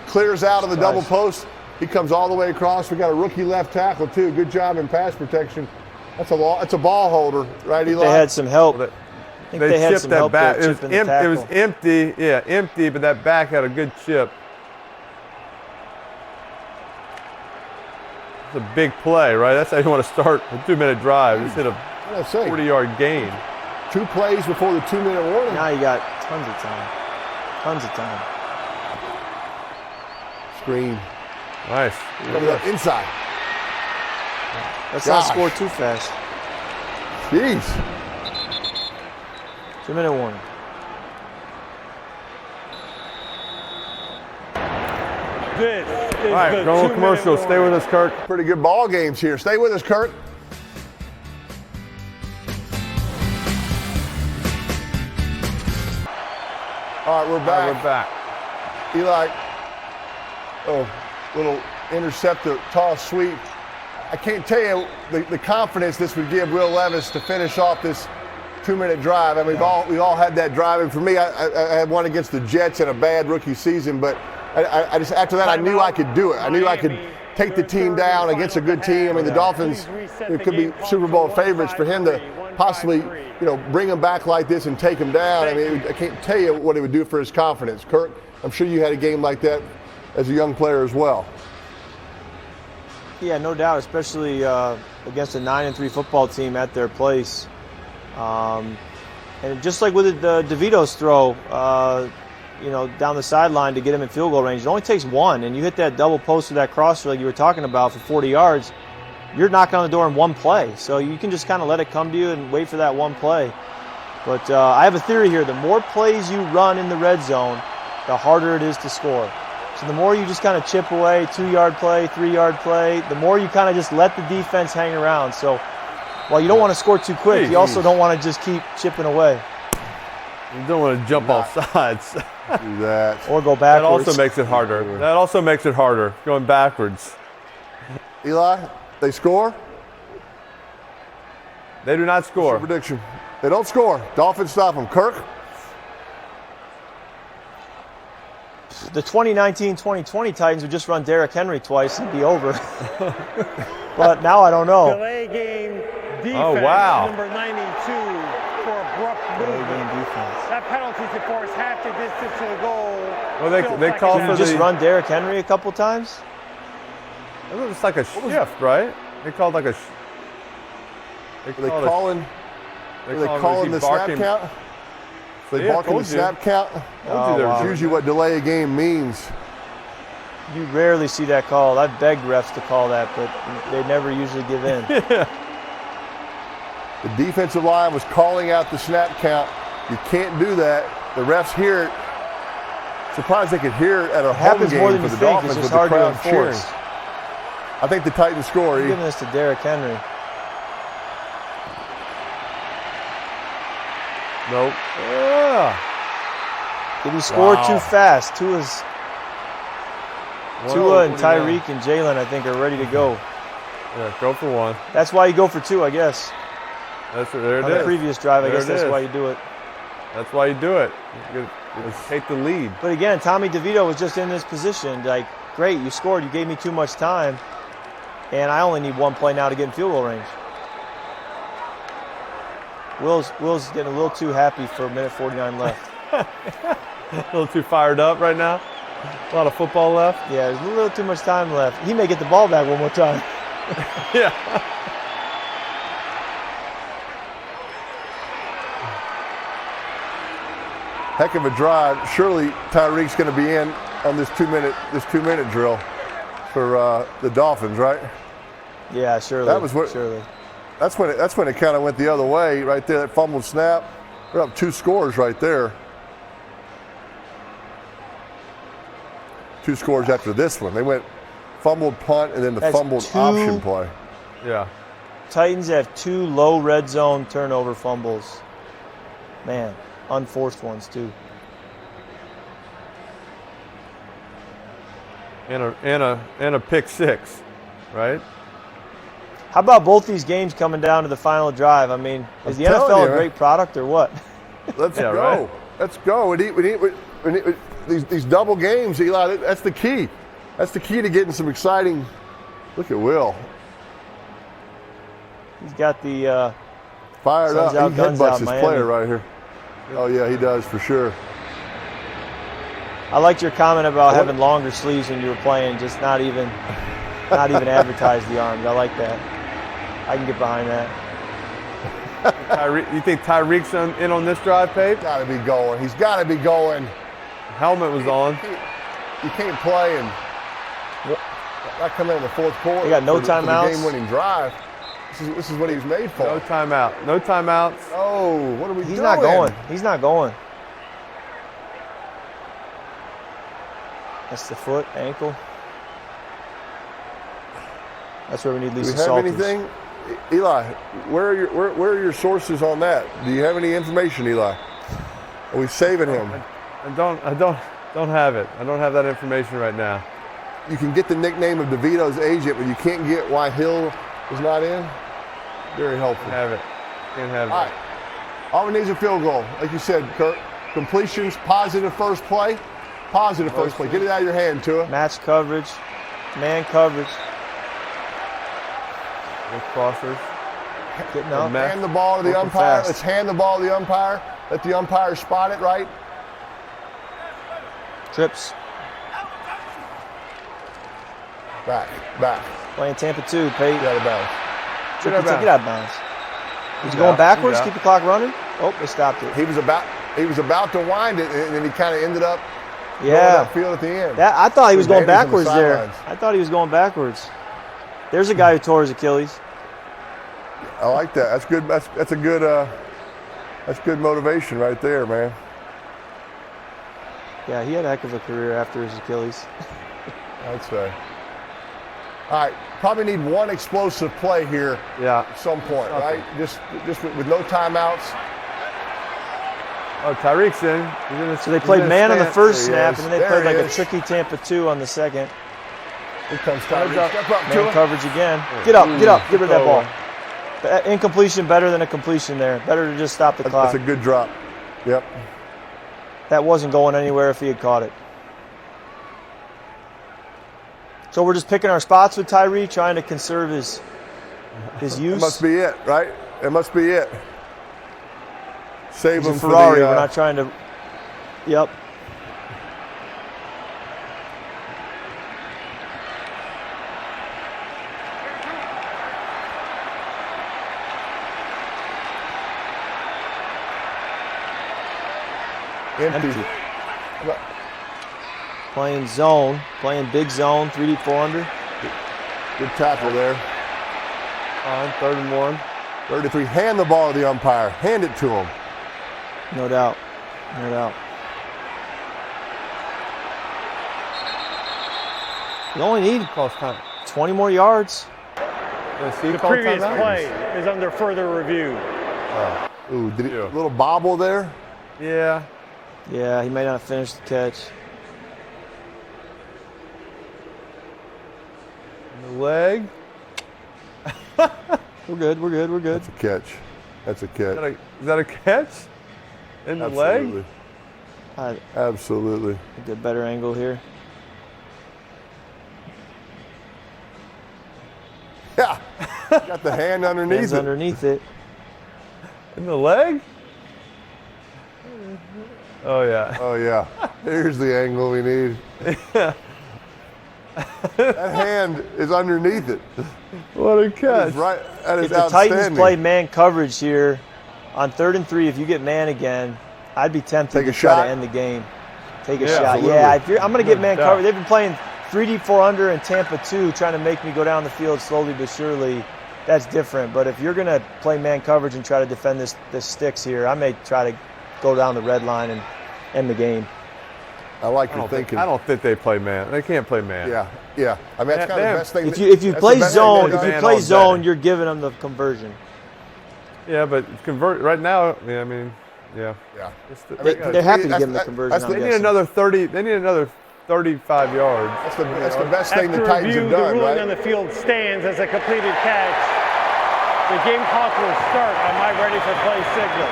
[SPEAKER 3] clears out of the double post. He comes all the way across. We got a rookie left tackle, too. Good job in pass protection. That's a ball holder, right, Eli?
[SPEAKER 2] They had some help.
[SPEAKER 1] They
[SPEAKER 2] had
[SPEAKER 1] chipped
[SPEAKER 2] some
[SPEAKER 1] that
[SPEAKER 2] help
[SPEAKER 1] back.
[SPEAKER 2] there,
[SPEAKER 1] It was
[SPEAKER 2] chipping the
[SPEAKER 1] empty. Yeah, empty, but that back had a good chip. It's a big play, right? That's how you want to start a 2-minute drive. Just hit a 40-yard gain.
[SPEAKER 3] 2 plays before the 2-minute warning.
[SPEAKER 2] Now you got tons of time. Tons of time.
[SPEAKER 3] Screen.
[SPEAKER 1] Nice.
[SPEAKER 3] Inside.
[SPEAKER 2] Let's not score too fast.
[SPEAKER 3] Jeez.
[SPEAKER 2] 2-minute warning.
[SPEAKER 5] This is
[SPEAKER 1] All right,
[SPEAKER 5] the
[SPEAKER 1] going to
[SPEAKER 5] 2-minute
[SPEAKER 1] commercial. Stay with us, Kirk.
[SPEAKER 3] Pretty good ball games here. Stay with us, Kirk. All right, we're back. Eli, little interceptor, toss sweep. I can't tell you the confidence this would give Will Levis to finish off this 2-minute drive. I mean, we all had that drive, and for me, I had one against the Jets in a bad rookie season, but I just after that I knew I could do it. I knew I could take the team down against a good team. I mean, the Dolphins, it could be Super Bowl favorites. For him to possibly, bring them back like this and take them down. I mean, I can't tell you what it would do for his confidence. Kirk, I'm sure you had a game like that as a young player as well.
[SPEAKER 2] Yeah, no doubt, especially against a 9-3 football team at their place. And just like with the DeVito's throw, down the sideline to get him in field goal range, it only takes one, and you hit that double post with that crosser like you were talking about for 40 yards, you're knocking on the door in one play. So you can just kind of let it come to you and wait for that one play. But I have a theory here. The more plays you run in the red zone, the harder it is to score. So the more you just kind of chip away, 2-yard play, 3-yard play, the more you kind of just let the defense hang around. So while you don't want to score too quick, you also don't want to just keep chipping away.
[SPEAKER 1] You don't want to jump off sides.
[SPEAKER 3] Do that.
[SPEAKER 2] Or go backwards.
[SPEAKER 1] That also makes it harder. Going backwards.
[SPEAKER 3] Eli, they score?
[SPEAKER 1] They do not score.
[SPEAKER 3] Prediction. They don't score. Dolphins stop them. Kirk?
[SPEAKER 2] The 2019-2020 Titans would just run Derrick Henry twice and be over. But now I don't know.
[SPEAKER 5] Delay game defense,
[SPEAKER 1] Oh, wow.
[SPEAKER 5] number 92 for abrupt movement. That penalty to force half the distance to the goal.
[SPEAKER 1] Well, they call
[SPEAKER 2] Did
[SPEAKER 1] for
[SPEAKER 2] you just
[SPEAKER 1] the.
[SPEAKER 2] run Derrick Henry a couple times?
[SPEAKER 1] It was like a shift, right? They called like a.
[SPEAKER 3] Are they calling the snap count? They barking the snap count? That's usually what delay a game means.
[SPEAKER 2] You rarely see that call. I've begged refs to call that, but they never usually give in.
[SPEAKER 3] The defensive line was calling out the snap count. You can't do that. The refs hear it. Surprised they could hear it at a home game
[SPEAKER 2] more than
[SPEAKER 3] for
[SPEAKER 2] you
[SPEAKER 3] the
[SPEAKER 2] think.
[SPEAKER 3] Dolphins
[SPEAKER 2] It's
[SPEAKER 3] with
[SPEAKER 2] just hard
[SPEAKER 3] the
[SPEAKER 2] to
[SPEAKER 3] crowd cheering.
[SPEAKER 2] enforce.
[SPEAKER 3] I think the Titans score.
[SPEAKER 2] I'm giving this to Derrick Henry.
[SPEAKER 1] Nope. Yeah.
[SPEAKER 2] Did he score too fast? Tua and Tyreek and Jalen, I think, are ready to go.
[SPEAKER 1] Yeah, go for one.
[SPEAKER 2] That's why you go for two, I guess.
[SPEAKER 1] There it
[SPEAKER 2] On
[SPEAKER 1] is.
[SPEAKER 2] the previous drive, I
[SPEAKER 1] There
[SPEAKER 2] guess
[SPEAKER 1] it
[SPEAKER 2] that's
[SPEAKER 1] is.
[SPEAKER 2] why you do it.
[SPEAKER 1] That's why you do it. You take the lead.
[SPEAKER 2] But again, Tommy DeVito was just in this position. Like, great, you scored. You gave me too much time. And I only need one play now to get in field goal range. Will's getting a little too happy for 1:49 left.
[SPEAKER 1] A little too fired up right now. A lot of football left.
[SPEAKER 2] Yeah, there's a little too much time left. He may get the ball back one more time.
[SPEAKER 1] Yeah.
[SPEAKER 3] Heck of a drive. Surely Tyreek's going to be in on this two minute drill. for the Dolphins, right?
[SPEAKER 2] Yeah, surely.
[SPEAKER 3] That was what.
[SPEAKER 2] Surely.
[SPEAKER 3] That's when it kind of went the other way, right there. That fumbled snap. We're up 2 scores right there. 2 scores after this one. They went fumbled punt and then the
[SPEAKER 2] That's
[SPEAKER 3] fumbled
[SPEAKER 2] 2
[SPEAKER 3] option play.
[SPEAKER 1] Yeah.
[SPEAKER 2] Titans have 2 low red zone turnover fumbles. Man, unforced ones too.
[SPEAKER 1] And a pick 6, right?
[SPEAKER 2] How about both these games coming down to the final drive? I mean, is the NFL a great product or what?
[SPEAKER 3] Let's
[SPEAKER 1] Yeah,
[SPEAKER 3] go.
[SPEAKER 1] right.
[SPEAKER 3] Let's go. We need these double games, Eli. That's the key. That's the key to getting some exciting. Look at Will.
[SPEAKER 2] He's got the
[SPEAKER 3] Fired
[SPEAKER 2] Guns
[SPEAKER 3] up.
[SPEAKER 2] out,
[SPEAKER 3] He
[SPEAKER 2] guns
[SPEAKER 3] headbutts
[SPEAKER 2] out,
[SPEAKER 3] his
[SPEAKER 2] Miami.
[SPEAKER 3] player right here. Oh, yeah, he does for sure.
[SPEAKER 2] I liked your comment about having longer sleeves when you were playing, just not even advertise the arms. I like that. I can get behind that.
[SPEAKER 1] You think Tyreek's in on this drive, Pape?
[SPEAKER 3] Got to be going. He's got to be going.
[SPEAKER 1] Helmet was on.
[SPEAKER 3] You can't play and not come in the fourth quarter.
[SPEAKER 2] They got no
[SPEAKER 3] for the
[SPEAKER 2] timeouts.
[SPEAKER 3] game-winning drive. This is what he was made for.
[SPEAKER 1] No timeout. No timeouts.
[SPEAKER 3] Oh, what are we doing?
[SPEAKER 2] He's not going. He's not going. That's the foot, ankle. That's where we need
[SPEAKER 3] Do we
[SPEAKER 2] Lisa
[SPEAKER 3] have
[SPEAKER 2] Salters.
[SPEAKER 3] anything? Eli, where are your sources on that? Do you have any information, Eli? Are we saving him?
[SPEAKER 1] I don't have it. I don't have that information right now.
[SPEAKER 3] You can get the nickname of DeVito's agent, but you can't get why Hill is not in? Very helpful.
[SPEAKER 1] Can't have it. Can't have
[SPEAKER 3] All
[SPEAKER 1] it.
[SPEAKER 3] right. All we need is a field goal. Like you said, Kirk. Completions, positive first play. Positive first play. Get it out of your hand, Tua.
[SPEAKER 2] Match coverage, man coverage.
[SPEAKER 1] With crossers.
[SPEAKER 2] Getting out.
[SPEAKER 3] Hand the ball to the
[SPEAKER 2] Working
[SPEAKER 3] umpire.
[SPEAKER 2] fast.
[SPEAKER 3] Let's hand the ball to the umpire. Let the umpire spot it right.
[SPEAKER 2] Trips.
[SPEAKER 3] Back.
[SPEAKER 2] Playing Tampa 2, Pate.
[SPEAKER 3] Get out of bounds.
[SPEAKER 2] Get
[SPEAKER 1] out of bounds.
[SPEAKER 2] out of bounds. Is he
[SPEAKER 1] Yeah,
[SPEAKER 2] going backwards?
[SPEAKER 1] yeah.
[SPEAKER 2] Keep the clock running? Oh, they stopped it.
[SPEAKER 3] He was about to wind it, and then he kind of ended up
[SPEAKER 2] Yeah.
[SPEAKER 3] going upfield at the end.
[SPEAKER 2] I thought he was going
[SPEAKER 3] Advantage on the
[SPEAKER 2] backwards there.
[SPEAKER 3] sidelines.
[SPEAKER 2] I thought he was going backwards. There's a guy who tore his Achilles.
[SPEAKER 3] I like that. That's good. That's good motivation right there, man.
[SPEAKER 2] Yeah, he had a heck of a career after his Achilles.
[SPEAKER 3] I'd say. All right, probably need one explosive play here
[SPEAKER 1] Yeah.
[SPEAKER 3] at some point, right? Just with no timeouts.
[SPEAKER 1] Oh, Tyreek's in.
[SPEAKER 2] So they played man on the first
[SPEAKER 3] There he
[SPEAKER 2] snap,
[SPEAKER 3] is.
[SPEAKER 2] and then they
[SPEAKER 3] There
[SPEAKER 2] played
[SPEAKER 3] he
[SPEAKER 2] like a
[SPEAKER 3] is.
[SPEAKER 2] tricky Tampa 2 on the second.
[SPEAKER 3] Here comes Tyreek. Step up,
[SPEAKER 2] Man
[SPEAKER 3] Tua.
[SPEAKER 2] coverage again. Get up, get rid of that ball. Incompletion better than a completion there. Better to just stop the clock.
[SPEAKER 3] That's a good drop. Yep.
[SPEAKER 2] That wasn't going anywhere if he had caught it. So we're just picking our spots with Tyree, trying to conserve his use.
[SPEAKER 3] That must be it, right? It must be it. Save
[SPEAKER 2] He's
[SPEAKER 3] him
[SPEAKER 2] a
[SPEAKER 3] for
[SPEAKER 2] Ferrari.
[SPEAKER 3] the,
[SPEAKER 2] We're not trying to. Yep.
[SPEAKER 3] empty.
[SPEAKER 2] Playing zone, playing big zone, 3 deep, 4 under.
[SPEAKER 3] Good tackle there.
[SPEAKER 1] On 3rd and 1.
[SPEAKER 3] 33. Hand the ball to the umpire. Hand it to him.
[SPEAKER 2] No doubt. No doubt. You only need
[SPEAKER 1] Cross time.
[SPEAKER 2] 20 more yards.
[SPEAKER 5] The previous play is under further review.
[SPEAKER 3] Ooh, did he,
[SPEAKER 1] Yeah.
[SPEAKER 3] little bobble there?
[SPEAKER 1] Yeah.
[SPEAKER 2] Yeah, he may not have finished the catch.
[SPEAKER 1] The leg.
[SPEAKER 2] We're good, we're good, we're good.
[SPEAKER 3] That's a catch. That's a catch.
[SPEAKER 1] Is that a catch? In the leg?
[SPEAKER 2] I
[SPEAKER 3] Absolutely.
[SPEAKER 2] get a better angle here.
[SPEAKER 3] Yeah. Got the hand underneath
[SPEAKER 2] Hands
[SPEAKER 3] it.
[SPEAKER 2] underneath it.
[SPEAKER 1] In the leg? Oh, yeah.
[SPEAKER 3] Oh, yeah. Here's the angle we need. That hand is underneath it.
[SPEAKER 1] What a catch.
[SPEAKER 3] It's right. That is
[SPEAKER 2] If the
[SPEAKER 3] outstanding.
[SPEAKER 2] Titans play man coverage here on 3rd and 3, if you get man again, I'd be tempted
[SPEAKER 3] Take a
[SPEAKER 2] to try
[SPEAKER 3] shot?
[SPEAKER 2] to end the game. Take a
[SPEAKER 1] Yeah,
[SPEAKER 2] shot.
[SPEAKER 3] absolutely.
[SPEAKER 2] Yeah, I'm going to get man
[SPEAKER 1] doubt.
[SPEAKER 2] coverage. They've been playing 3 deep, 4 under, and Tampa 2 trying to make me go down the field slowly but surely, that's different. But if you're going to play man coverage and try to defend this sticks here, I may try to go down the red line and end the game.
[SPEAKER 3] I like your thinking.
[SPEAKER 1] I don't think they play man. They can't play man.
[SPEAKER 3] Yeah. I mean, that's kind of the best thing.
[SPEAKER 2] If you play zone, you're giving them the conversion.
[SPEAKER 1] Yeah, but convert right now. I mean, yeah.
[SPEAKER 2] They're happy to give them the conversion.
[SPEAKER 1] They need another 30. They need another 35 yards.
[SPEAKER 3] That's the best thing the Titans have done,
[SPEAKER 5] the ruling
[SPEAKER 3] right?
[SPEAKER 5] on the field stands as a completed catch. The game clock will start on my ready for play signal.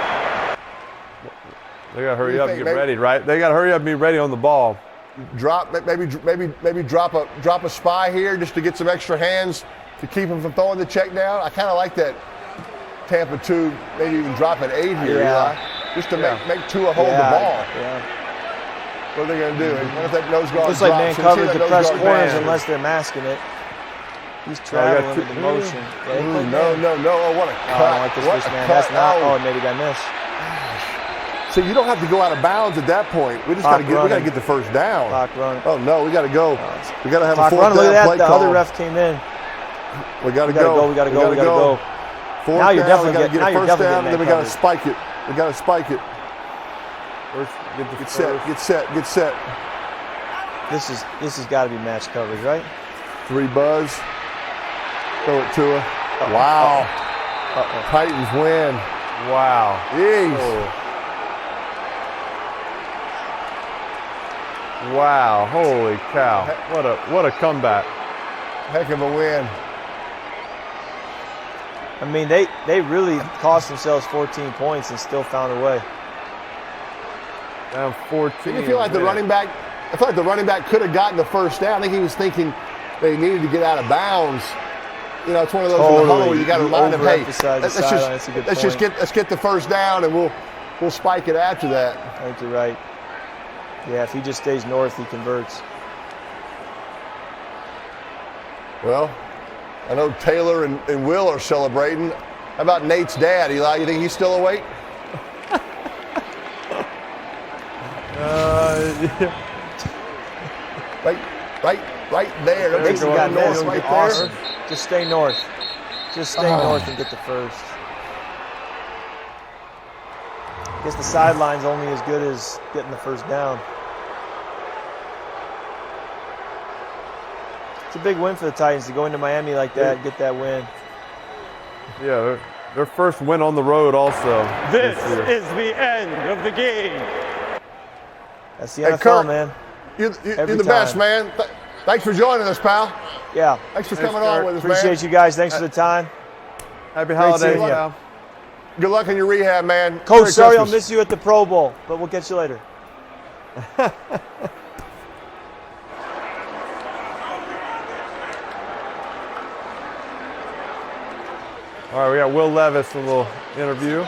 [SPEAKER 1] They got to hurry up and get ready, right? They got to hurry up and be ready on the ball.
[SPEAKER 3] Maybe drop a spy here just to get some extra hands to keep him from throwing the check down. I kind of like that. Tampa 2, maybe even drop an 8 here, Eli, just to make Tua hold the ball.
[SPEAKER 2] Yeah.
[SPEAKER 3] What are they going to do? What if that nose guard
[SPEAKER 2] Looks like man coverage to press corners
[SPEAKER 1] man.
[SPEAKER 2] unless they're masking it. He's traveling with the motion.
[SPEAKER 3] No. Oh, what a cut.
[SPEAKER 2] I don't like this fish, man. That's not. Oh, maybe got missed.
[SPEAKER 3] See, you don't have to go out of bounds at that point. We just got to get the first down.
[SPEAKER 2] Clock running.
[SPEAKER 3] Oh no, we got to go. We got to have a
[SPEAKER 2] Clock
[SPEAKER 3] fourth
[SPEAKER 2] running. Look
[SPEAKER 3] down
[SPEAKER 2] at
[SPEAKER 3] play
[SPEAKER 2] that. The
[SPEAKER 3] call.
[SPEAKER 2] other ref came in.
[SPEAKER 3] We got to
[SPEAKER 2] go.
[SPEAKER 3] go.
[SPEAKER 2] We got to go.
[SPEAKER 3] Fourth
[SPEAKER 2] Now you're
[SPEAKER 3] down,
[SPEAKER 2] definitely
[SPEAKER 3] we got to get a
[SPEAKER 2] getting.
[SPEAKER 3] first down, and then we got to
[SPEAKER 2] coverage.
[SPEAKER 3] spike it. We got to spike it.
[SPEAKER 1] First,
[SPEAKER 3] Get set.
[SPEAKER 2] This has got to be match coverage, right?
[SPEAKER 3] 3 buzz. Throw it to her. Wow. Titans win.
[SPEAKER 1] Wow.
[SPEAKER 3] Jeez.
[SPEAKER 1] Wow. Holy cow. What a comeback.
[SPEAKER 3] Heck of a win.
[SPEAKER 2] I mean, they really cost themselves 14 points and still found a way.
[SPEAKER 1] Down 14.
[SPEAKER 3] Didn't you feel like the running back? I feel like the running back could have gotten the first down. I think he was thinking they needed to get out of bounds. You know, it's one of those in the huddle where you got to remind them, hey, let's get the first down, and we'll spike it after that.
[SPEAKER 2] I think you're right. Yeah, if he just stays north, he converts.
[SPEAKER 3] Well, I know Taylor and Will are celebrating. How about Nate's dad, Eli? You think he's still awake?
[SPEAKER 1] Yeah.
[SPEAKER 3] Right there.
[SPEAKER 2] Nate's got north
[SPEAKER 3] right
[SPEAKER 2] awesome.
[SPEAKER 3] there.
[SPEAKER 2] Just stay north. Just stay north and get the first. I guess the sideline's only as good as getting the first down. It's a big win for the Titans to go into Miami like that and get that win.
[SPEAKER 1] Yeah, their first win on the road also.
[SPEAKER 5] This is the end of the game.
[SPEAKER 2] That's the NFL,
[SPEAKER 3] Kirk,
[SPEAKER 2] man.
[SPEAKER 3] You're the best, man. Thanks for joining us, pal.
[SPEAKER 2] Yeah.
[SPEAKER 3] Thanks for coming on with us, man.
[SPEAKER 2] Appreciate you guys. Thanks for the time.
[SPEAKER 1] Happy holidays,
[SPEAKER 2] seeing you.
[SPEAKER 1] pal.
[SPEAKER 3] Good luck in your rehab, man.
[SPEAKER 2] Coach,
[SPEAKER 3] Merry
[SPEAKER 2] sorry I'll
[SPEAKER 3] Christmas.
[SPEAKER 2] miss you at the Pro Bowl, but we'll catch you later.
[SPEAKER 1] All right, we got Will Levis, a little interview.